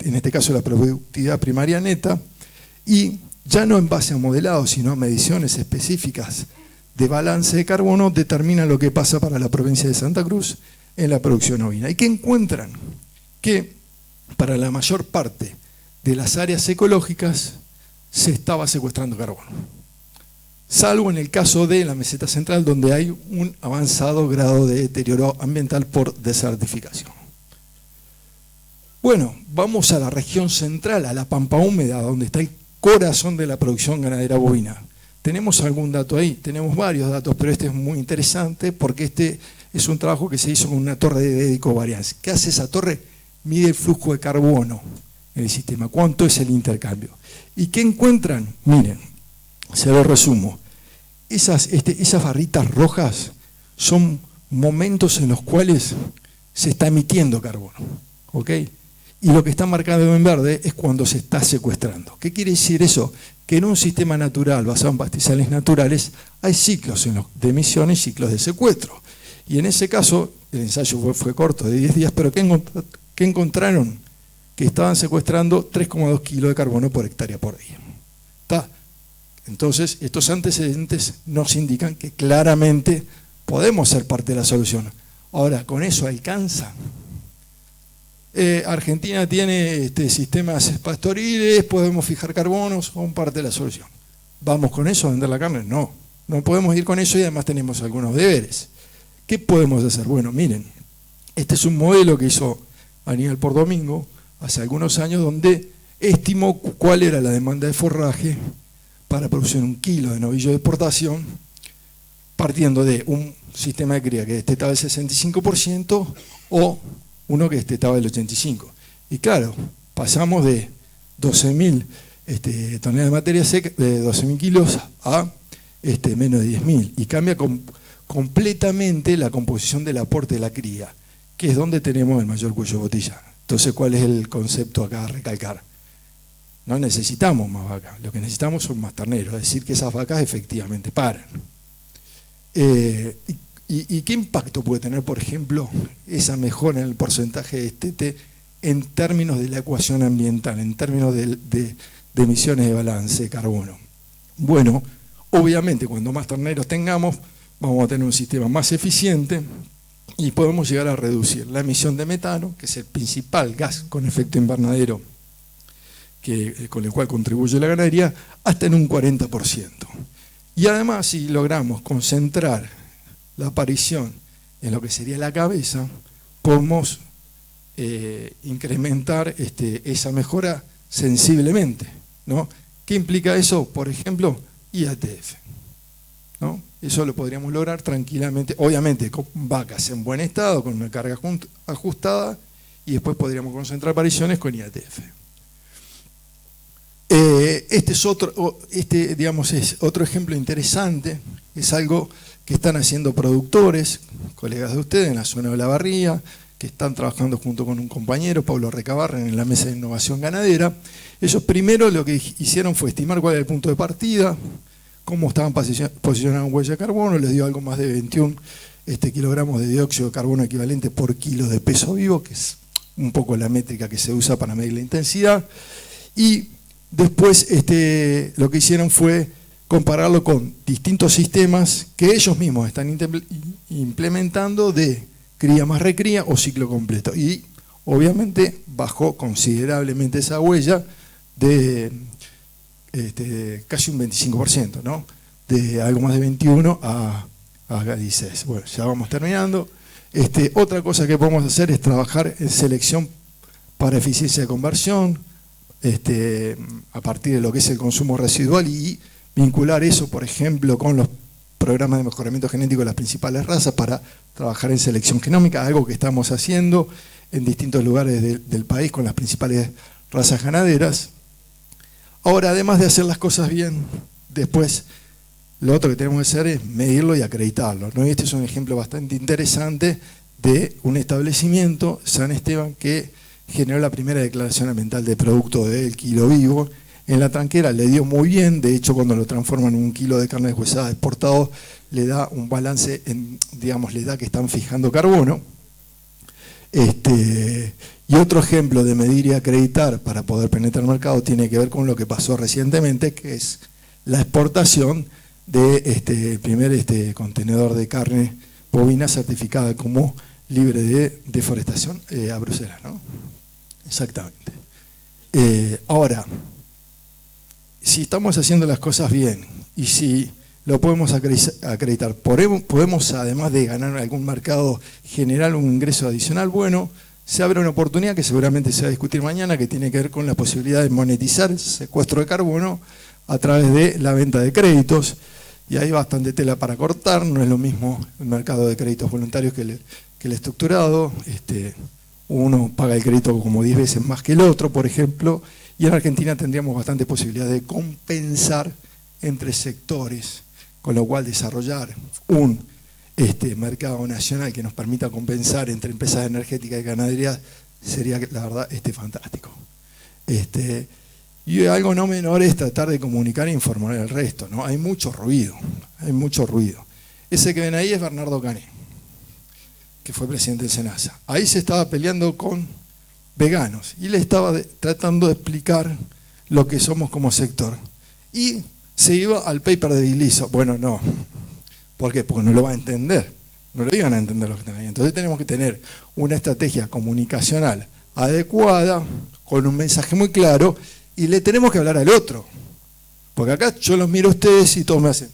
en este caso la productividad primaria neta, y ya no en base a modelados, sino a mediciones específicas de balance de carbono, determina lo que pasa para la provincia de Santa Cruz en la producción ovina. ¿Y qué encuentran? Que para la mayor parte de las áreas ecológicas se estaba secuestrando carbono, salvo en el caso de la meseta central, donde hay un avanzado grado de deterioro ambiental por desertificación. Bueno, vamos a la región central, a la pampa húmeda, donde está el corazón de la producción ganadera bovina. ¿Tenemos algún dato ahí? Tenemos varios datos, pero este es muy interesante porque este es un trabajo que se hizo con una torre de ecovariance. ¿Qué hace esa torre? Mide el flujo de carbono en el sistema. ¿Cuánto es el intercambio? ¿Y qué encuentran? Miren, se lo resumo. Esas barritas rojas son momentos en los cuales se está emitiendo carbono, ¿ok? Y lo que está marcado en verde es cuando se está secuestrando. ¿Qué quiere decir eso? Que en un sistema natural basado en pastizales naturales hay ciclos de emisión y ciclos de secuestro. Y en ese caso, el ensayo fue corto, de 10 días, pero ¿qué encontraron? Que estaban secuestrando 3,2 kilos de carbono por hectárea por día. ¿Está? Entonces, estos antecedentes nos indican que claramente podemos ser parte de la solución. Ahora, ¿con eso alcanza? Argentina tiene sistemas pastoriles, podemos fijar carbonos, son parte de la solución. ¿Vamos con eso a vender la carne? No, no podemos ir con eso y además tenemos algunos deberes. ¿Qué podemos hacer? Bueno, miren, este es un modelo que hizo Aníbal Pordomingo hace algunos años donde estimó cuál era la demanda de forraje para producir 1 kilo de novillo de exportación partiendo de un sistema de cría que destetaba el 65% o uno que destetaba el 85%. Y claro, pasamos de 12.000 toneladas de materia seca, de 12.000 kilos a menos de 10.000. Y cambia completamente la composición del aporte de la cría, que es donde tenemos el mayor cuello de botella. Entonces, ¿cuál es el concepto acá a recalcar? No necesitamos más vacas, lo que necesitamos son más terneros, es decir, que esas vacas efectivamente paran. ¿Y qué impacto puede tener, por ejemplo, esa mejora en el porcentaje de destete en términos de la ecuación ambiental, en términos de emisiones de balance de carbono? Bueno, obviamente cuando más terneros tengamos, vamos a tener un sistema más eficiente y podemos llegar a reducir la emisión de metano, que es el principal gas con efecto invernadero con el cual contribuye la ganadería, hasta en un 40%. Y además, si logramos concentrar la aparición en lo que sería la cabeza, podemos incrementar esa mejora sensiblemente, ¿no? ¿Qué implica eso? Por ejemplo, IATF, ¿no? Eso lo podríamos lograr tranquilamente, obviamente con vacas en buen estado, con una carga ajustada, y después podríamos concentrar apariciones con IATF. Es otro ejemplo interesante, es algo que están haciendo productores, colegas de ustedes en la zona de Olavarría, que están trabajando junto con un compañero, Pablo Recabarren, en la Mesa de Innovación Ganadera. Ellos primero lo que hicieron fue estimar cuál era el punto de partida, cómo estaban posicionados en huella de carbono, les dio algo más de 21 kilogramos de dióxido de carbono equivalente por kilo de peso vivo, que es un poco la métrica que se usa para medir la intensidad, y después lo que hicieron fue compararlo con distintos sistemas que ellos mismos están implementando de cría más recría o ciclo completo. Y obviamente bajó considerablemente esa huella de casi un 25%, ¿no? De algo más de 21 a 16. Bueno, ya vamos terminando. Otra cosa que podemos hacer es trabajar en selección para eficiencia de conversión, a partir de lo que es el consumo residual y vincular eso, por ejemplo, con los programas de mejoramiento genético de las principales razas para trabajar en selección genómica, algo que estamos haciendo en distintos lugares del país con las principales razas ganaderas. Ahora, además de hacer las cosas bien, después lo otro que tenemos que hacer es medirlo y acreditarlo, ¿no? Y este es un ejemplo bastante interesante de un establecimiento, San Esteban, que generó la primera declaración ambiental de producto del kilo vivo. En la tranquera le dio muy bien, de hecho cuando lo transforman en 1 kilo de carne deshuesada exportado, le da un balance, le da que están fijando carbono. Y otro ejemplo de medir y acreditar para poder penetrar el mercado tiene que ver con lo que pasó recientemente, que es la exportación de primer contenedor de carne bovina certificada como libre de deforestación a Bruselas, ¿no? Exactamente. Ahora, si estamos haciendo las cosas bien y si lo podemos acreditar, podemos, además de ganar algún mercado, generar un ingreso adicional, bueno, se abre una oportunidad que seguramente se va a discutir mañana, que tiene que ver con la posibilidad de monetizar el secuestro de carbono a través de la venta de créditos, y hay bastante tela para cortar. No es lo mismo el mercado de créditos voluntarios que el estructurado. Uno paga el crédito como 10 veces más que el otro, por ejemplo, y en Argentina tendríamos bastante posibilidad de compensar entre sectores, con lo cual desarrollar un mercado nacional que nos permita compensar entre empresas energéticas y ganadería sería, la verdad, fantástico. Y algo no menor es tratar de comunicar e informar al resto, ¿no? Hay mucho ruido, hay mucho ruido. Ese que ven ahí es Bernardo Cané, que fue presidente del SENASA. Ahí se estaba peleando con veganos y le estaba tratando de explicar lo que somos como sector. Y se iba al paper de Biliso. Bueno, no. ¿Por qué? Porque no lo va a entender. No lo iban a entender los que están ahí. Entonces tenemos que tener una estrategia comunicacional adecuada, con un mensaje muy claro, y le tenemos que hablar al otro. Porque acá yo los miro a ustedes y todos me hacen.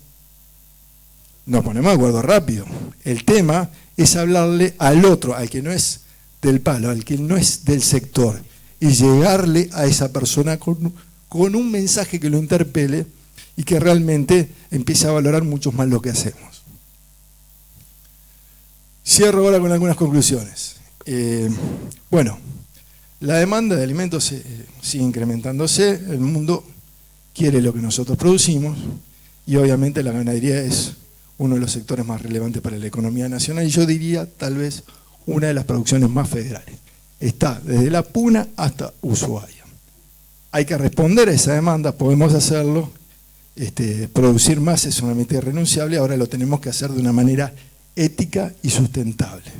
Nos ponemos de acuerdo rápido. El tema es hablarle al otro, al que no es del palo, al que no es del sector, y llegarle a esa persona con un mensaje que lo interpele y que realmente empiece a valorar mucho más lo que hacemos. Cierro ahora con algunas conclusiones. Bueno, la demanda de alimentos sigue incrementándose, el mundo quiere lo que nosotros producimos y obviamente la ganadería es uno de los sectores más relevantes para la economía nacional, y yo diría tal vez una de las producciones más federales. Está desde la puna hasta Ushuaia. Hay que responder a esa demanda, podemos hacerlo, producir más es una meta irrenunciable, ahora lo tenemos que hacer de una manera ética y sustentable.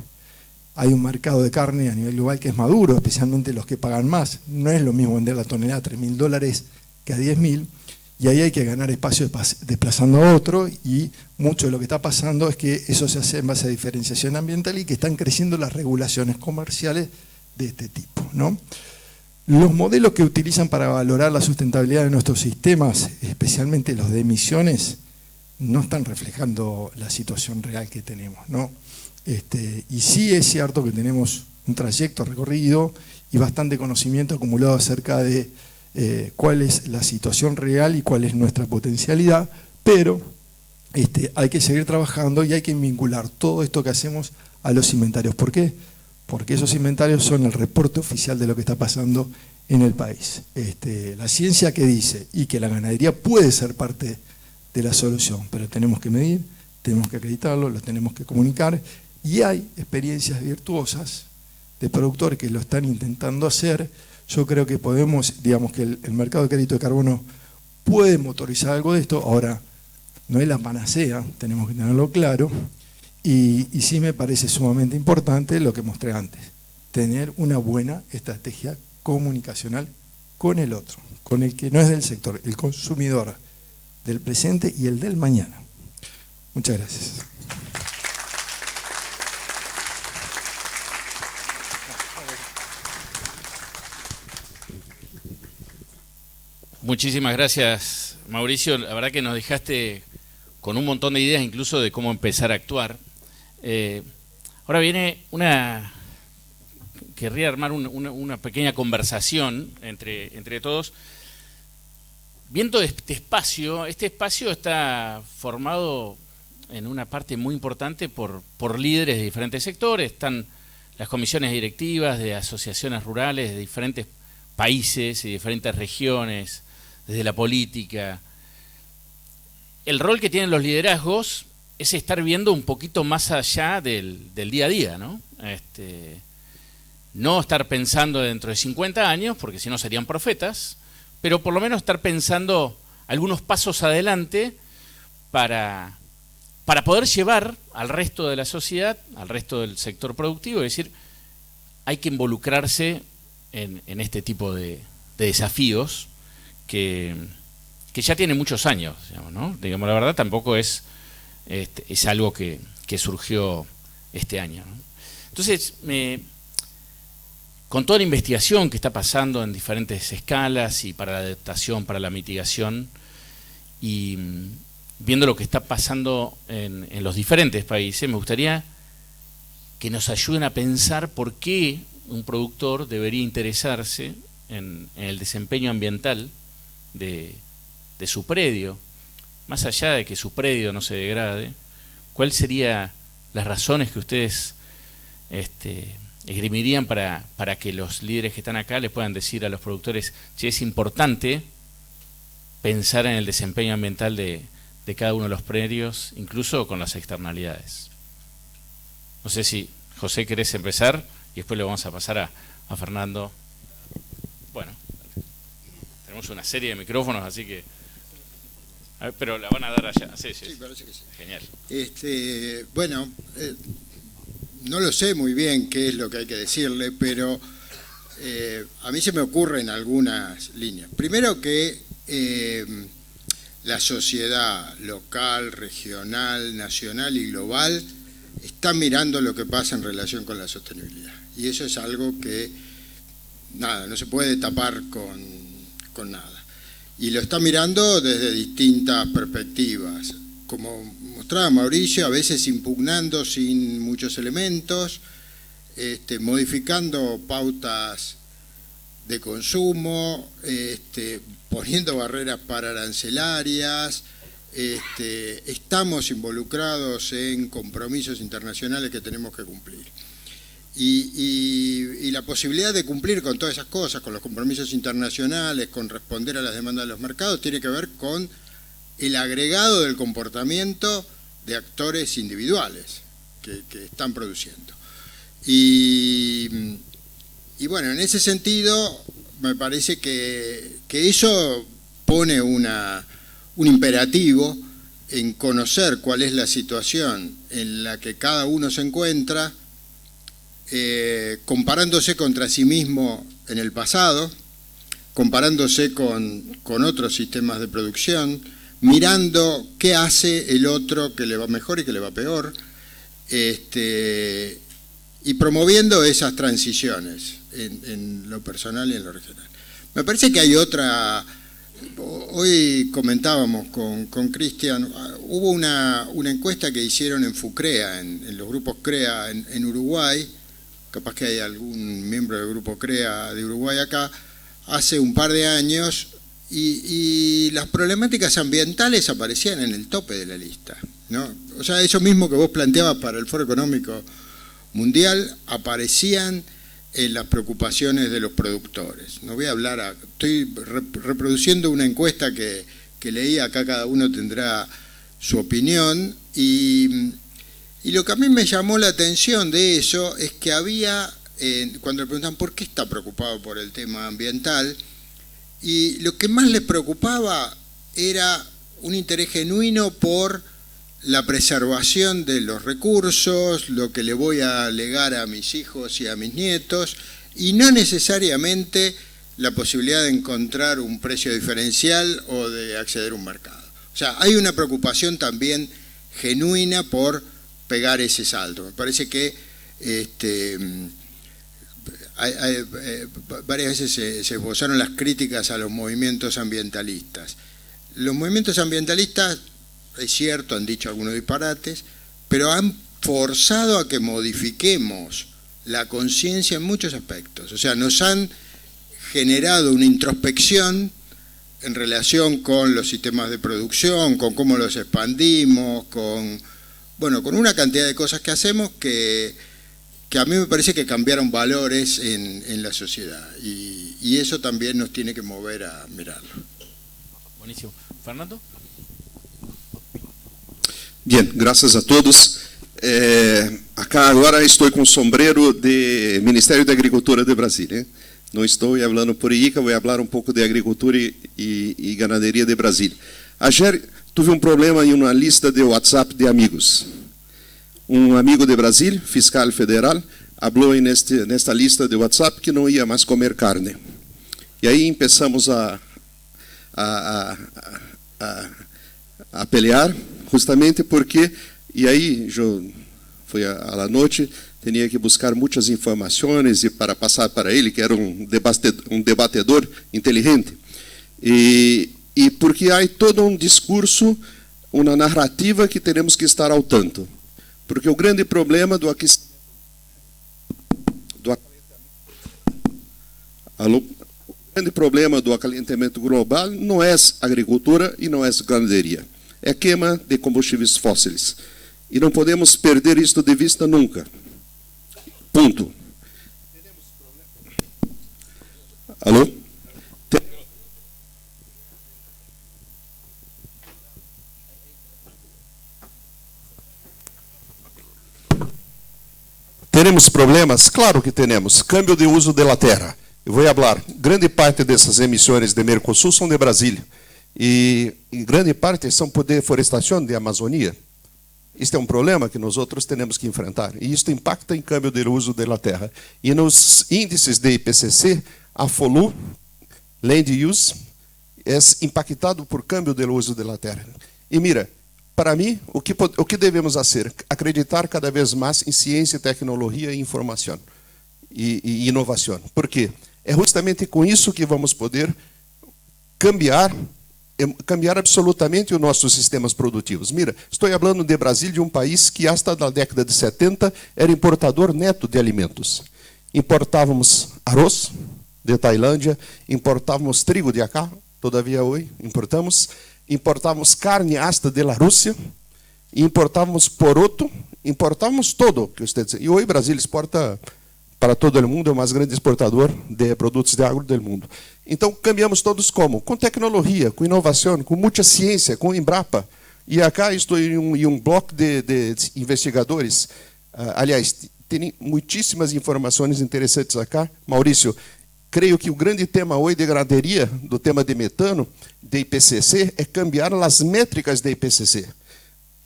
Hay un mercado de carne a nivel global que es maduro, especialmente los que pagan más. No es lo mismo vender la tonelada a $3.000 que a 10.000, y ahí hay que ganar espacio desplazando a otro, y mucho de lo que está pasando es que eso se hace en base a diferenciación ambiental y que están creciendo las regulaciones comerciales de este tipo, ¿no? Los modelos que utilizan para valorar la sustentabilidad de nuestros sistemas, especialmente los de emisiones, no están reflejando la situación real que tenemos, ¿no? Y sí es cierto que tenemos un trayecto recorrido y bastante conocimiento acumulado acerca de cuál es la situación real y cuál es nuestra potencialidad, pero hay que seguir trabajando y hay que vincular todo esto que hacemos a los inventarios. ¿Por qué? Porque esos inventarios son el reporte oficial de lo que está pasando en el país. La ciencia que dice y que la ganadería puede ser parte de la solución, pero tenemos que medir, tenemos que acreditarlo, lo tenemos que comunicar, y hay experiencias virtuosas de productores que lo están intentando hacer. Yo creo que podemos, digamos que el mercado de crédito de carbono puede motorizar algo de esto. Ahora, no es la panacea, tenemos que tenerlo claro, y sí me parece sumamente importante lo que mostré antes, tener una buena estrategia comunicacional con el otro, con el que no es del sector, el consumidor del presente y el del mañana. Muchas gracias. Muchísimas gracias, Mauricio. La verdad que nos dejaste con un montón de ideas, incluso de cómo empezar a actuar. Ahora viene querría armar una pequeña conversación entre todos. Viendo este espacio está formado en una parte muy importante por líderes de diferentes sectores. Están las comisiones directivas de asociaciones rurales de diferentes países y diferentes regiones, desde la política. El rol que tienen los liderazgos es estar viendo un poquito más allá del día a día, ¿no? No estar pensando dentro de 50 años, porque si no serían profetas, pero por lo menos estar pensando algunos pasos adelante para poder llevar al resto de la sociedad, al resto del sector productivo, es decir, hay que involucrarse en este tipo de desafíos que ya tiene muchos años, digamos, ¿no? Digamos, la verdad tampoco es algo que surgió este año, ¿no? Entonces, con toda la investigación que está pasando en diferentes escalas y para la adaptación, para la mitigación, y viendo lo que está pasando en los diferentes países, me gustaría que nos ayuden a pensar por qué un productor debería interesarse en el desempeño ambiental de su predio, más allá de que su predio no se degrade? ¿Cuáles serían las razones que ustedes esgrimirían para que los líderes que están acá les puedan decir a los productores si es importante pensar en el desempeño ambiental de cada uno de los predios, incluso con las externalidades? No sé si, José, querés empezar y después le vamos a pasar a Fernando. Bueno, tenemos una serie de micrófonos, así que... A ver, pero la van a dar allá. Sí, parece que sí. Genial. Bueno, no lo sé muy bien qué es lo que hay que decirle, pero a mí se me ocurren algunas líneas. Primero que la sociedad local, regional, nacional y global está mirando lo que pasa en relación con la sostenibilidad. Y eso es algo que, no se puede tapar con nada. Y lo está mirando desde distintas perspectivas. Como mostraba Mauricio, a veces impugnando sin muchos elementos, modificando pautas de consumo, poniendo barreras pararancelarias, estamos involucrados en compromisos internacionales que tenemos que cumplir. Y la posibilidad de cumplir con todas esas cosas, con los compromisos internacionales, con responder a las demandas de los mercados, tiene que ver con el agregado del comportamiento de actores individuales que están produciendo. Y bueno, en ese sentido, me parece que eso pone un imperativo en conocer cuál es la situación en la que cada uno se encuentra, comparándose contra sí mismo en el pasado, comparándose con otros sistemas de producción, mirando qué hace el otro que le va mejor y que le va peor, y promoviendo esas transiciones en lo personal y en lo regional. Me parece que hay otra... Hoy comentábamos con Cristian, hubo una encuesta que hicieron en FUCREA, en los grupos CREA en Uruguay, capaz que hay algún miembro del grupo CREA de Uruguay acá, hace un par de años, y las problemáticas ambientales aparecían en el tope de la lista, ¿no? O sea, eso mismo que vos planteabas para el Foro Económico Mundial, aparecían en las preocupaciones de los productores. No voy a hablar, estoy reproduciendo una encuesta que leí, acá cada uno tendrá su opinión, y lo que a mí me llamó la atención de eso es que había, cuando le preguntan por qué está preocupado por el tema ambiental, y lo que más les preocupaba era un interés genuino por la preservación de los recursos, lo que le voy a legar a mis hijos y a mis nietos, y no necesariamente la posibilidad de encontrar un precio diferencial o de acceder a un mercado. O sea, hay una preocupación también genuina por pegar ese salto. Me parece que varias veces se esbozaron las críticas a los movimientos ambientalistas. Los movimientos ambientalistas, es cierto, han dicho algunos disparates, pero han forzado a que modifiquemos la conciencia en muchos aspectos. O sea, nos han generado una introspección en relación con los sistemas de producción, con cómo los expandimos, con una cantidad de cosas que hacemos que a mí me parece que cambiaron valores en la sociedad. Y eso también nos tiene que mover a mirarlo. Buenísimo. ¿Fernando? Bien, graças a todos. Acá agora estou com o sombreiro do Ministério da Agricultura de Brasília. Não estou falando por IICA, vou falar um pouco de agricultura e ganaderia de Brasília. Ayer tive um problema em uma lista de WhatsApp de amigos. Um amigo de Brasília, fiscal federal, falou nesta lista de WhatsApp que não ia mais comer carne. E aí começamos a pelear, justamente porque, e aí foi à noite, tinha que buscar muitas informações e para passar para ele, que era um debatedor inteligente. E porque há todo um discurso, uma narrativa que temos que estar ao tanto. Porque o grande problema do aquecimento O grande problema do aquecimento global não é agricultura e não é ganaderia. É queima de combustíveis fósseis. E não podemos perder isto de vista nunca. Ponto. Alô? Teremos problemas? Claro que temos. Câmbio de uso da terra. Eu vou falar. Grande parte dessas emissões de Mercosul são de Brasília. E grande parte são por deforestação de Amazônia. Este é um problema que nós outros temos que enfrentar. E isto impacta em câmbio de uso da terra. E nos índices de IPCC, a FOLU, Land Use, é impactado por câmbio de uso da terra. E mira, para mim, o que devemos fazer? Acreditar cada vez mais em ciência, tecnologia e informação. E inovação. Por quê? É justamente com isso que vamos poder cambiar absolutamente os nossos sistemas produtivos. Mira, estou falando de Brasil, de um país que hasta na década de 70 era importador neto de alimentos. Importávamos arroz de Tailândia, importávamos trigo de acá, todavia hoje importávamos carne hasta de la Rússia, importávamos poroto, importávamos todo. E hoje o Brasil exporta para todo o mundo, é o mais grande exportador de produtos de agro do mundo. Então, cambiamos todos como? Com tecnologia, com inovação, com muita ciência, com Embrapa. E acá estou em um bloco de investigadores. Aliás, tem muitíssimas informações interessantes acá. Maurício, creio que o grande tema hoje de ganaderia, do tema de metano, de IPCC, é cambiar as métricas de IPCC.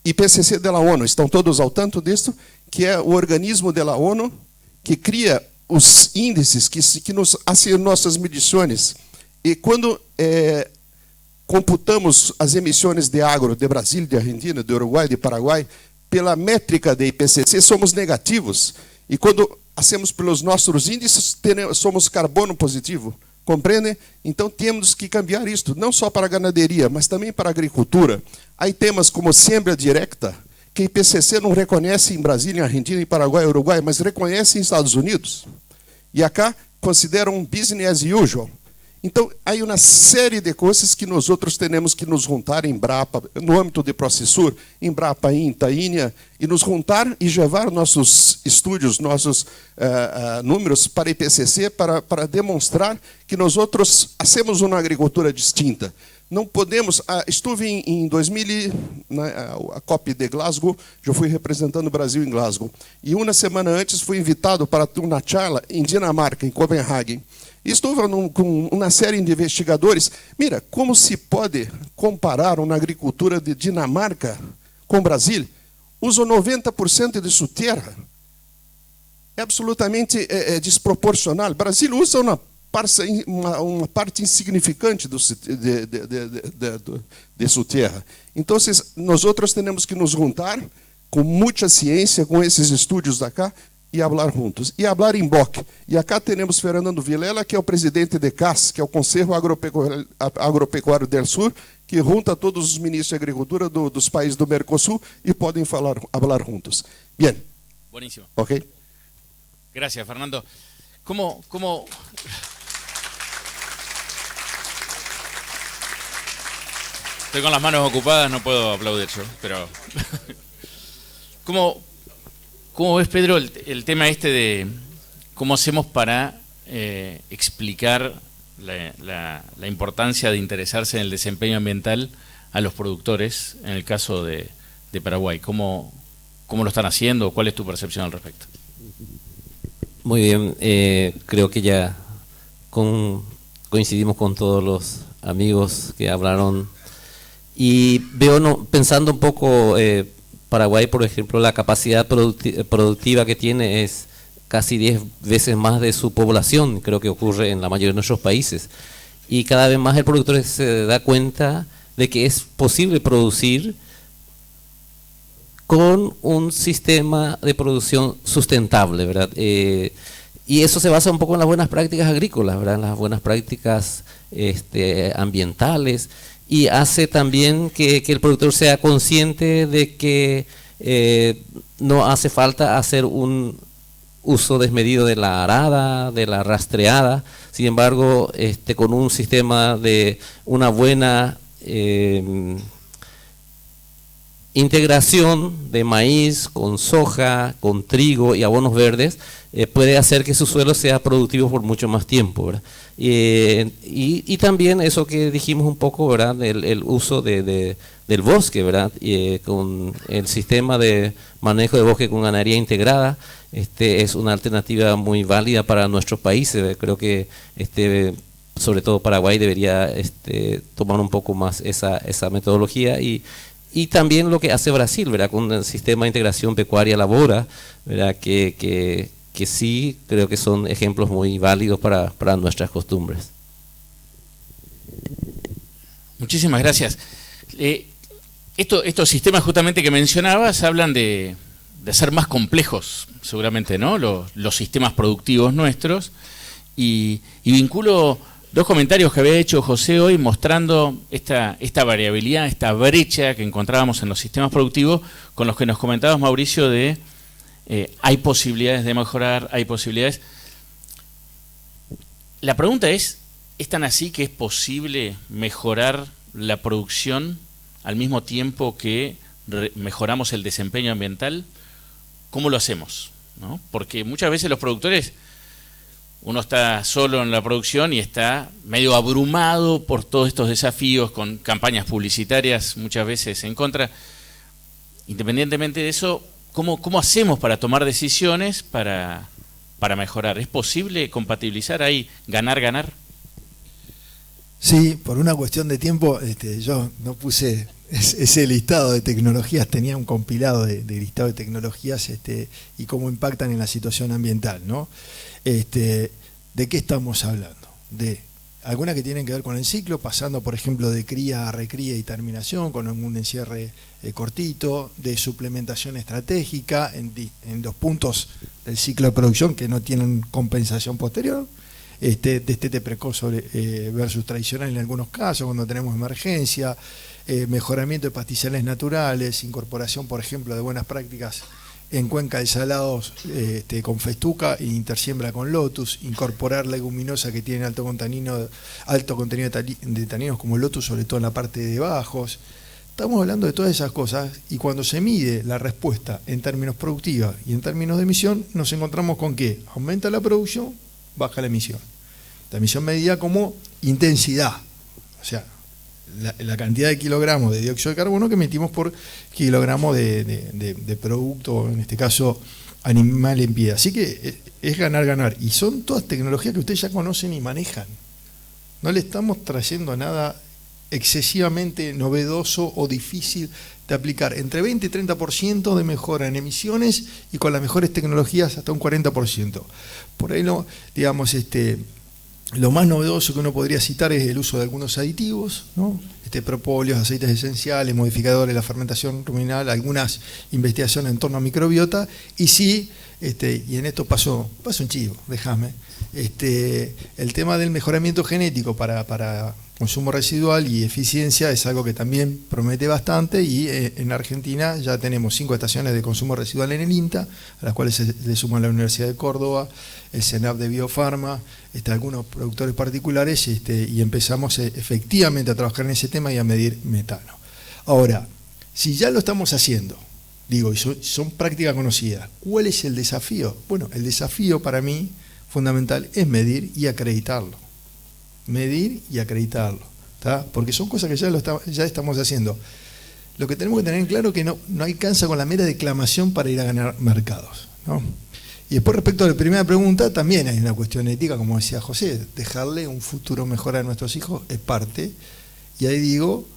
IPCC da ONU, estão todos ao tanto disso? Que é o organismo da ONU que cria os índices que nos fazem nossas medições. E quando computamos as emissões de agro de Brasil, de Argentina, de Uruguai, de Paraguai, pela métrica de IPCC, somos negativos. E quando hacemos pelos nossos índices, somos carbono positivo. Compreende? Então temos que cambiar isto, não só para a ganaderia, mas também para a agricultura. Há temas como siembra direta, que a IPCC não reconhece em Brasília, em Argentina, em Paraguai, Uruguai, mas reconhece em Estados Unidos. E acá consideram um business as usual. Então, há uma série de coisas que nós outros temos que nos juntar em Embrapa, no âmbito de Processur, Embrapa, INTA, INEA, e nos juntar e levar nossos estudos, nossos números para a IPCC, para demonstrar que nós outros hacemos uma agricultura distinta. Não podemos. Estive em 2000, a COP de Glasgow, eu fui representando o Brasil em Glasgow. E uma semana antes fui invitado para uma charla em Dinamarca, em Copenhague. E estou com uma série de investigadores. Mira, como se pode comparar uma agricultura de Dinamarca com o Brasil? Usam 90% de sua terra. É absolutamente desproporcional. O Brasil usa uma parte insignificante de sua terra. Então, nós outros temos que nos juntar com muita ciência, com esses estúdios daqui, e falar juntos. E falar em BOC. E acá temos Fernando Vilela, que é o presidente de CAS, que é o Conselho Agropecuário do Sul, que junta todos os ministros de agricultura dos países do Mercosul e podem falar juntos. Bien. Buenísimo. Ok. Gracias, Fernando. ¿Cómo... Estoy con las manos ocupadas, no puedo aplaudir yo, pero... ¿Cómo ves, Pedro, el tema este de cómo hacemos para explicar la importancia de interesarse en el desempeño ambiental a los productores, en el caso de Paraguay? ¿Cómo lo están haciendo? ¿Cuál es tu percepción al respecto? Muy bien, creo que ya coincidimos con todos los amigos que hablaron. Y veo, pensando un poco, Paraguay, por ejemplo, la capacidad productiva que tiene es casi 10 veces más de su población, creo que ocurre en la mayoría de nuestros países. Y cada vez más el productor se da cuenta de que es posible producir con un sistema de producción sustentable, ¿verdad? Y eso se basa un poco en las buenas prácticas agrícolas, ¿verdad? En las buenas prácticas ambientales, y hace también que el productor sea consciente de que no hace falta hacer un uso desmedido de la arada, de la rastreada. Sin embargo, con un sistema de una buena integración de maíz con soja, con trigo y abonos verdes, puede hacer que su suelo sea productivo por mucho más tiempo, ¿verdad? Y también eso que dijimos un poco, ¿verdad? El uso del bosque, ¿verdad? Con el sistema de manejo de bosque con ganadería integrada, es una alternativa muy válida para nuestros países. Creo que sobre todo Paraguay debería tomar un poco más esa metodología y también lo que hace Brasil, ¿verdad? Con el sistema de integración pecuaria-labora, ¿verdad? Que sí creo que son ejemplos muy válidos para nuestras costumbres. Muchísimas gracias. Estos sistemas justamente que mencionabas hablan de ser más complejos, seguramente, ¿no? Los sistemas productivos nuestros, y vinculo dos comentarios que había hecho José hoy mostrando esta variabilidad, esta brecha que encontrábamos en los sistemas productivos, con los que nos comentabas, Mauricio, de hay posibilidades de mejorar, hay posibilidades. La pregunta es tan así que es posible mejorar la producción al mismo tiempo que mejoramos el desempeño ambiental? ¿Cómo lo hacemos? ¿No? Porque muchas veces los productores, uno está solo en la producción y está medio abrumado por todos estos desafíos, con campañas publicitarias muchas veces en contra. Independientemente de eso, ¿cómo hacemos para tomar decisiones para mejorar? ¿Es posible compatibilizar ahí ganar? Sí, por una cuestión de tiempo, yo no puse ese listado de tecnologías, tenía un compilado de listado de tecnologías y cómo impactan en la situación ambiental, ¿no? ¿De qué estamos hablando? De algunas que tienen que ver con el ciclo, pasando por ejemplo de cría a recría y terminación, con un encierre cortito, de suplementación estratégica en los puntos del ciclo de producción que no tienen compensación posterior, destete precoz versus tradicional en algunos casos, cuando tenemos emergencia, mejoramiento de pastizales naturales, incorporación por ejemplo de buenas prácticas en cuenca de salados con festuca e intersiembra con lotus, incorporar leguminosa que tiene alto contenido de taninos como el lotus, sobre todo en la parte de bajos. Estamos hablando de todas esas cosas, y cuando se mide la respuesta en términos productivos y en términos de emisión, nos encontramos con que aumenta la producción, baja la emisión. La emisión medida como intensidad, o sea, la cantidad de kilogramos de dióxido de carbono que emitimos por kilogramo de producto, en este caso animal en pie. Así que es ganar. Y son todas tecnologías que ustedes ya conocen y manejan. No le estamos trayendo nada excesivamente novedoso o difícil de aplicar. Entre 20 y 30% de mejora en emisiones, y con las mejores tecnologías hasta un 40%. Por ahí no, digamos, lo más novedoso que uno podría citar es el uso de algunos aditivos, ¿no? Propóleos, aceites esenciales, modificadores de la fermentación ruminal, algunas investigaciones en torno a microbiota, y sí, y en esto pasó un chivo, déjame, el tema del mejoramiento genético para consumo residual y eficiencia es algo que también promete bastante, y en Argentina ya tenemos 5 estaciones de consumo residual en el INTA, a las cuales se le suman la Universidad de Córdoba, el CENAP de Biofarma, algunos productores particulares, y empezamos efectivamente a trabajar en ese tema y a medir metano. Ahora, si ya lo estamos haciendo, digo, y son prácticas conocidas, ¿cuál es el desafío? Bueno, el desafío para mí fundamental es medir y acreditarlo. Medir y acreditarlo, ¿tá? Porque son cosas que ya estamos haciendo. Lo que tenemos que tener claro es que no alcanza con la mera declamación para ir a ganar mercados, ¿no? Y después, respecto a la primera pregunta, también hay una cuestión ética, como decía José, dejarle un futuro mejor a nuestros hijos es parte, y ahí digo,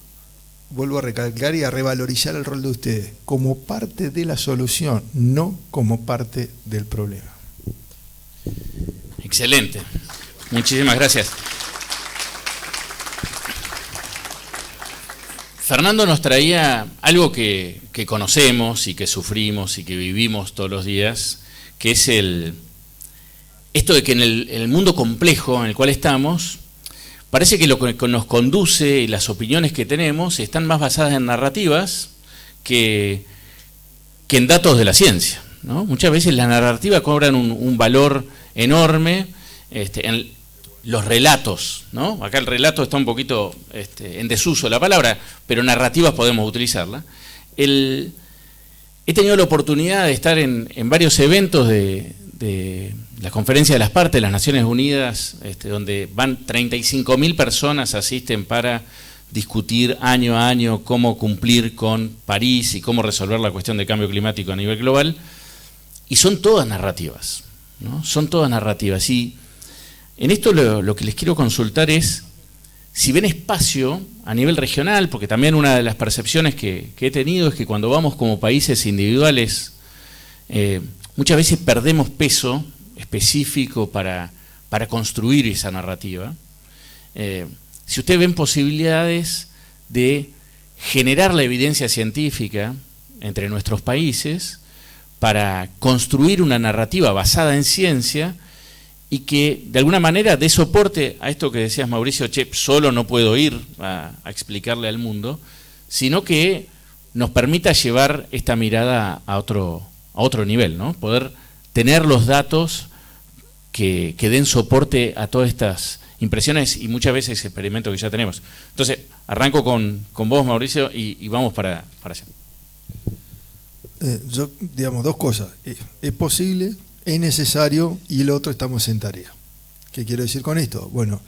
vuelvo a recalcar y a revalorizar el rol de ustedes, como parte de la solución, no como parte del problema. Excelente, muchísimas gracias. Fernando nos traía algo que conocemos y que sufrimos y que vivimos todos los días, que es esto de que en el mundo complejo en el cual estamos, parece que lo que nos conduce y las opiniones que tenemos están más basadas en narrativas que en datos de la ciencia, ¿no? Muchas veces las narrativas cobran un valor enorme en los relatos, ¿no? Acá el relato está un poquito en desuso la palabra, pero narrativas podemos utilizarla. He tenido la oportunidad de estar en varios eventos de la Conferencia de las Partes de las Naciones Unidas, donde van 35.000 personas, asisten para discutir año a año cómo cumplir con París y cómo resolver la cuestión del cambio climático a nivel global, y son todas narrativas, ¿no? Son todas narrativas. Y en esto lo que les quiero consultar es si ven espacio a nivel regional, porque también una de las percepciones que he tenido es que cuando vamos como países individuales, muchas veces perdemos peso específico para construir esa narrativa. Si ustedes ven posibilidades de generar la evidencia científica entre nuestros países para construir una narrativa basada en ciencia y que de alguna manera dé soporte a esto que decías, Mauricio, solo no puedo ir a explicarle al mundo, sino que nos permita llevar esta mirada a otro nivel, ¿no? Poder tener los datos que den soporte a todas estas impresiones y muchas veces experimentos que ya tenemos. Entonces, arranco con vos, Mauricio, y vamos para allá. Yo, digamos, dos cosas. Es posible, es necesario, y el otro, estamos en tarea. ¿Qué quiero decir con esto? Bueno,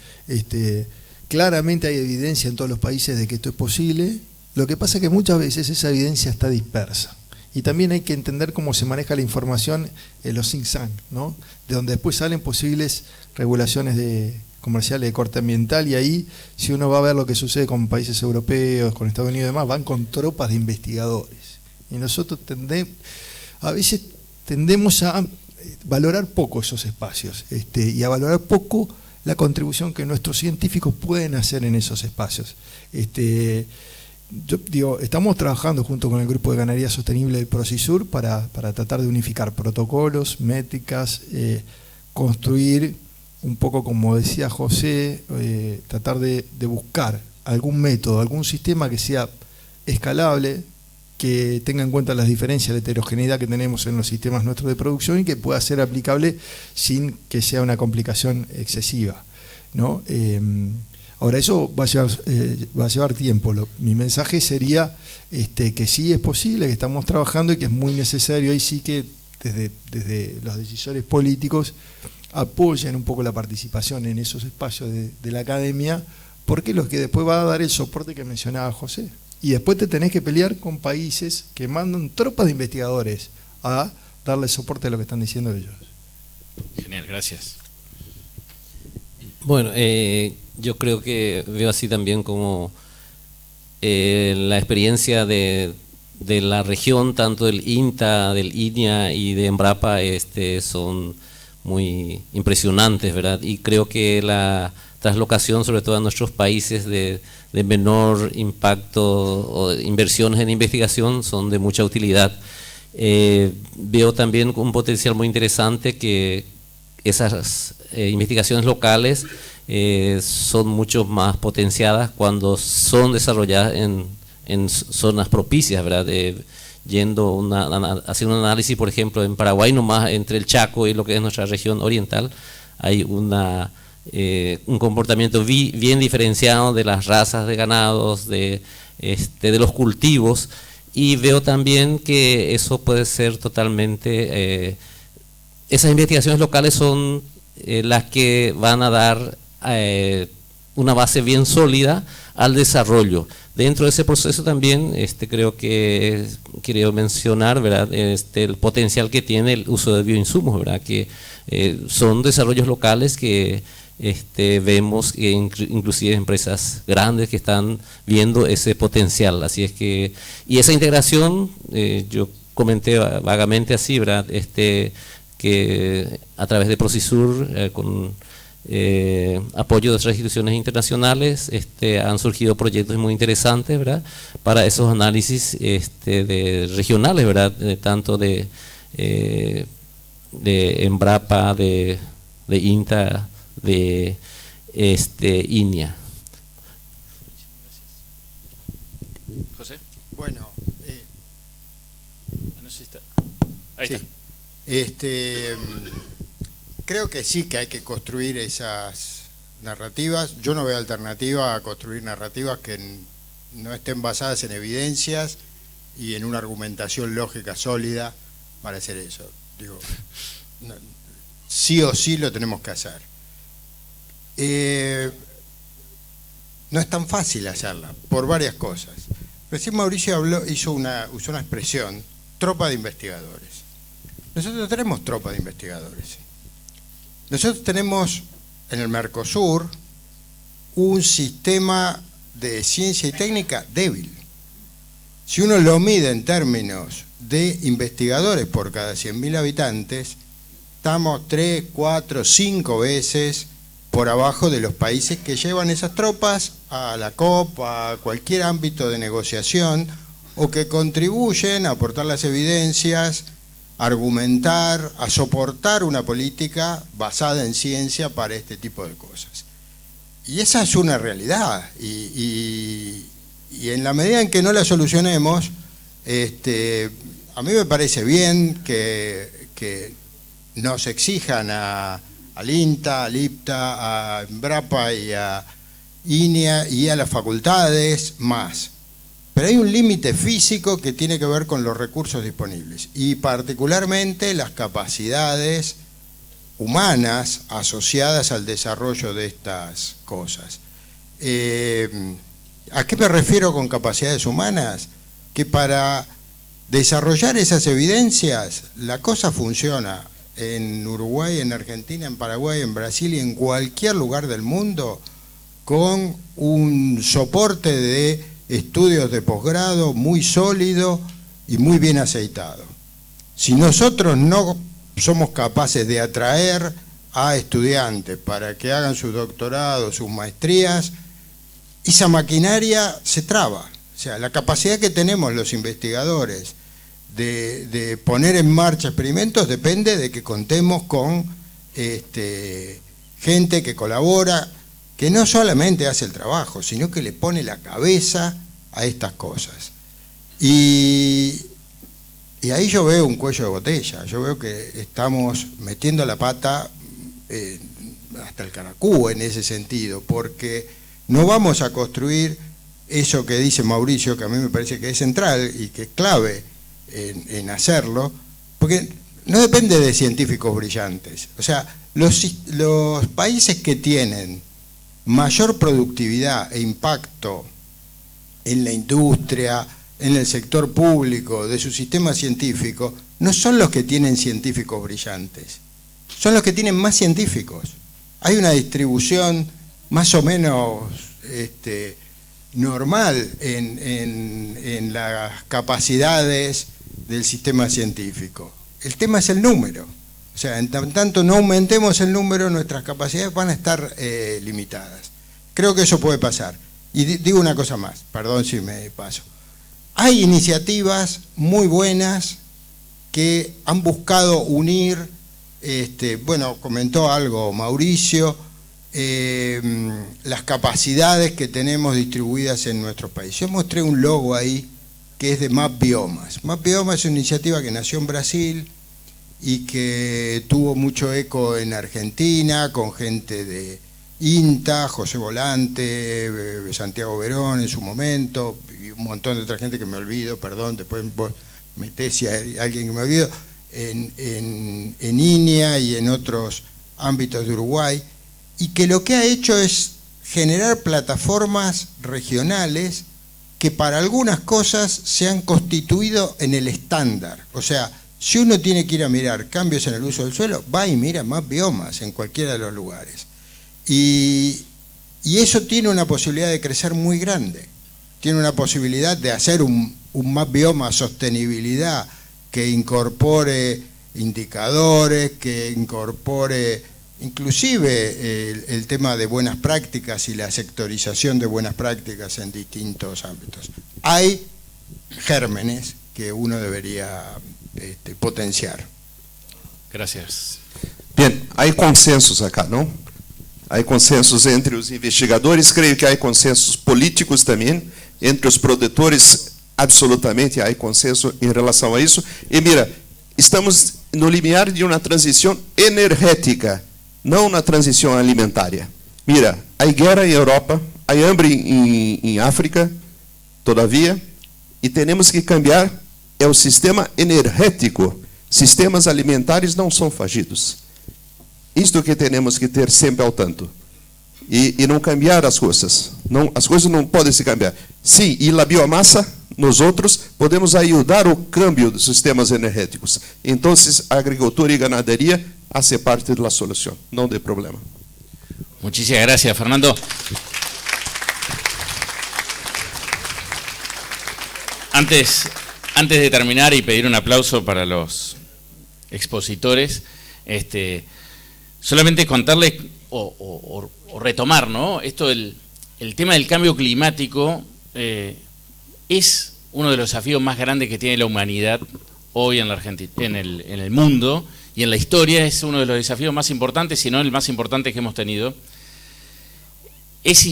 claramente hay evidencia en todos los países de que esto es posible. Lo que pasa es que muchas veces esa evidencia está dispersa. Y también hay que entender cómo se maneja la información en los think tanks, ¿no? De donde después salen posibles regulaciones comerciales de corte ambiental, y ahí, si uno va a ver lo que sucede con países europeos, con Estados Unidos y demás, van con tropas de investigadores. Y nosotros a veces tendemos a valorar poco esos espacios, y a valorar poco la contribución que nuestros científicos pueden hacer en esos espacios. Yo digo, estamos trabajando junto con el Grupo de Ganadería Sostenible del Procisur para tratar de unificar protocolos, métricas, construir un poco, como decía José, tratar de buscar algún método, algún sistema que sea escalable, que tenga en cuenta las diferencias, la heterogeneidad que tenemos en los sistemas nuestros de producción y que pueda ser aplicable sin que sea una complicación excesiva, ¿no? Ahora, eso va a llevar tiempo. Mi mensaje sería que sí es posible, que estamos trabajando y que es muy necesario. Ahí sí que desde los decisores políticos apoyen un poco la participación en esos espacios de la academia, porque es lo que después va a dar el soporte que mencionaba José. Y después te tenés que pelear con países que mandan tropas de investigadores a darle soporte a lo que están diciendo ellos. Genial, gracias. Bueno, yo creo que veo así también como la experiencia de la región, tanto del INTA, del INIA y de Embrapa, son muy impresionantes, ¿verdad? Y creo que la traslocación, sobre todo en nuestros países de menor impacto o inversiones en investigación, son de mucha utilidad. Veo también un potencial muy interesante que esas investigaciones locales son mucho más potenciadas cuando son desarrolladas en zonas propicias, ¿verdad? Haciendo un análisis, por ejemplo, en Paraguay, nomás entre el Chaco y lo que es nuestra región oriental, hay un comportamiento bien diferenciado de las razas de ganados, de los cultivos, y veo también que eso puede ser totalmente, esas investigaciones locales son las que van a dar una base bien sólida al desarrollo. Dentro de ese proceso también creo que quiero mencionar, ¿verdad? El potencial que tiene el uso de bioinsumos, ¿verdad? Que son desarrollos locales que vemos que inclusive empresas grandes que están viendo ese potencial. Así es que, y esa integración, yo comenté vagamente así, ¿verdad? Que a través de Procisur, con apoyo de otras instituciones internacionales, han surgido proyectos muy interesantes, ¿verdad? Para esos análisis regionales, ¿verdad? Tanto de Embrapa, de INTA, de INIA. José. Bueno, No sé si está. Ahí sí. está. Creo que sí que hay que construir esas narrativas. Yo no veo alternativa a construir narrativas que no estén basadas en evidencias y en una argumentación lógica sólida para hacer eso. Digo, sí o sí lo tenemos que hacer. No es tan fácil hacerla, por varias cosas. Recién Mauricio usó una expresión, tropa de investigadores. Nosotros no tenemos tropa de investigadores. Nosotros tenemos en el Mercosur un sistema de ciencia y técnica débil. Si uno lo mide en términos de investigadores por cada 100.000 habitantes, estamos 3, 4, 5 veces por abajo de los países que llevan esas tropas a la COP, a cualquier ámbito de negociación, o que contribuyen a aportar las evidencias, a argumentar, a soportar una política basada en ciencia para este tipo de cosas. Y esa es una realidad, y en la medida en que no la solucionemos, a mí me parece bien que nos exijan al INTA, al IPTA, a Embrapa y a INEA y a las facultades más. Pero hay un límite físico que tiene que ver con los recursos disponibles y particularmente las capacidades humanas asociadas al desarrollo de estas cosas. ¿A qué me refiero con capacidades humanas? Que para desarrollar esas evidencias la cosa funciona en Uruguay, en Argentina, en Paraguay, en Brasil y en cualquier lugar del mundo con un soporte de estudios de posgrado muy sólido y muy bien aceitado. Si nosotros no somos capaces de atraer a estudiantes para que hagan sus doctorados, sus maestrías, esa maquinaria se traba. O sea, la capacidad que tenemos los investigadores de poner en marcha experimentos depende de que contemos con gente que colabora, que no solamente hace el trabajo, sino que le pone la cabeza a estas cosas. Y ahí yo veo un cuello de botella, yo veo que estamos metiendo la pata hasta el caracú en ese sentido, porque no vamos a construir eso que dice Mauricio, que a mí me parece que es central y que es clave en hacerlo, porque no depende de científicos brillantes. O sea, los países que tienen mayor productividad e impacto en la industria, en el sector público, de su sistema científico, no son los que tienen científicos brillantes, son los que tienen más científicos. Hay una distribución más o menos normal en las capacidades del sistema científico. El tema es el número. O sea, en tanto no aumentemos el número, nuestras capacidades van a estar limitadas. Creo que eso puede pasar. Y digo una cosa más, perdón si me paso. Hay iniciativas muy buenas que han buscado unir, bueno, comentó algo Mauricio, las capacidades que tenemos distribuidas en nuestros países. Yo mostré un logo ahí que es de Map Biomas. Map Biomas es una iniciativa que nació en Brasil y que tuvo mucho eco en Argentina, con gente de INTA, José Volante, Santiago Verón en su momento, y un montón de otra gente que me olvido, perdón, después vos metés si hay alguien que me olvido, en INEA y en otros ámbitos de Uruguay, y que lo que ha hecho es generar plataformas regionales que para algunas cosas se han constituido en el estándar. O sea, si uno tiene que ir a mirar cambios en el uso del suelo, va y mira Map Biomas en cualquiera de los lugares. Y eso tiene una posibilidad de crecer muy grande. Tiene una posibilidad de hacer un Map Biomas sostenibilidad que incorpore indicadores, que incorpore inclusive el tema de buenas prácticas y la sectorización de buenas prácticas en distintos ámbitos. Hay gérmenes que uno debería potenciar. Gracias. Bien, hay consensos acá, ¿no? Hay consensos entre os investigadores, creio que há consensos políticos também, entre os produtores, absolutamente há consenso em relação a isso. E mira, estamos no limiar de uma transição energética, não uma transição alimentária. Mira, há guerra em Europa, há hambre em África, todavia, e temos que cambiar o sistema energético. Sistemas alimentares não são fallidos. Isto que temos que ter sempre ao tanto. E não cambiar as coisas. Não, as coisas não podem se cambiar. Sim, e a biomassa, nós outros, podemos ajudar o câmbio dos sistemas energéticos. Então, a agricultura e ganaderia fazem parte da solução, não de problema. Muchísimas gracias, Fernando. Antes de terminar y pedir un aplauso para los expositores, solamente contarles o retomar, ¿no? Esto el tema del cambio climático es uno de los desafíos más grandes que tiene la humanidad hoy en la Argentina, en el mundo, y en la historia es uno de los desafíos más importantes, si no el más importante que hemos tenido. Es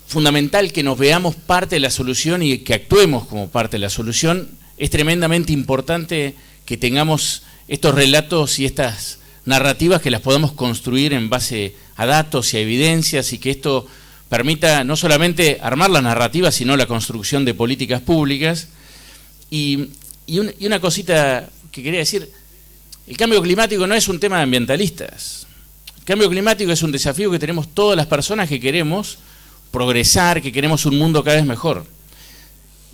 fundamental que nos veamos parte de la solución y que actuemos como parte de la solución. Es tremendamente importante que tengamos estos relatos y estas narrativas que las podamos construir en base a datos y a evidencias, y que esto permita no solamente armar la narrativa, sino la construcción de políticas públicas. Y una cosita que quería decir: el cambio climático no es un tema de ambientalistas. El cambio climático es un desafío que tenemos todas las personas que queremos progresar, que queremos un mundo cada vez mejor.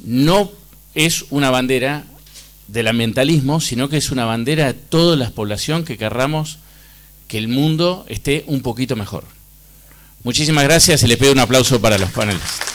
No es una bandera del ambientalismo, sino que es una bandera de toda la población que querramos que el mundo esté un poquito mejor. Muchísimas gracias y les pido un aplauso para los panelistas.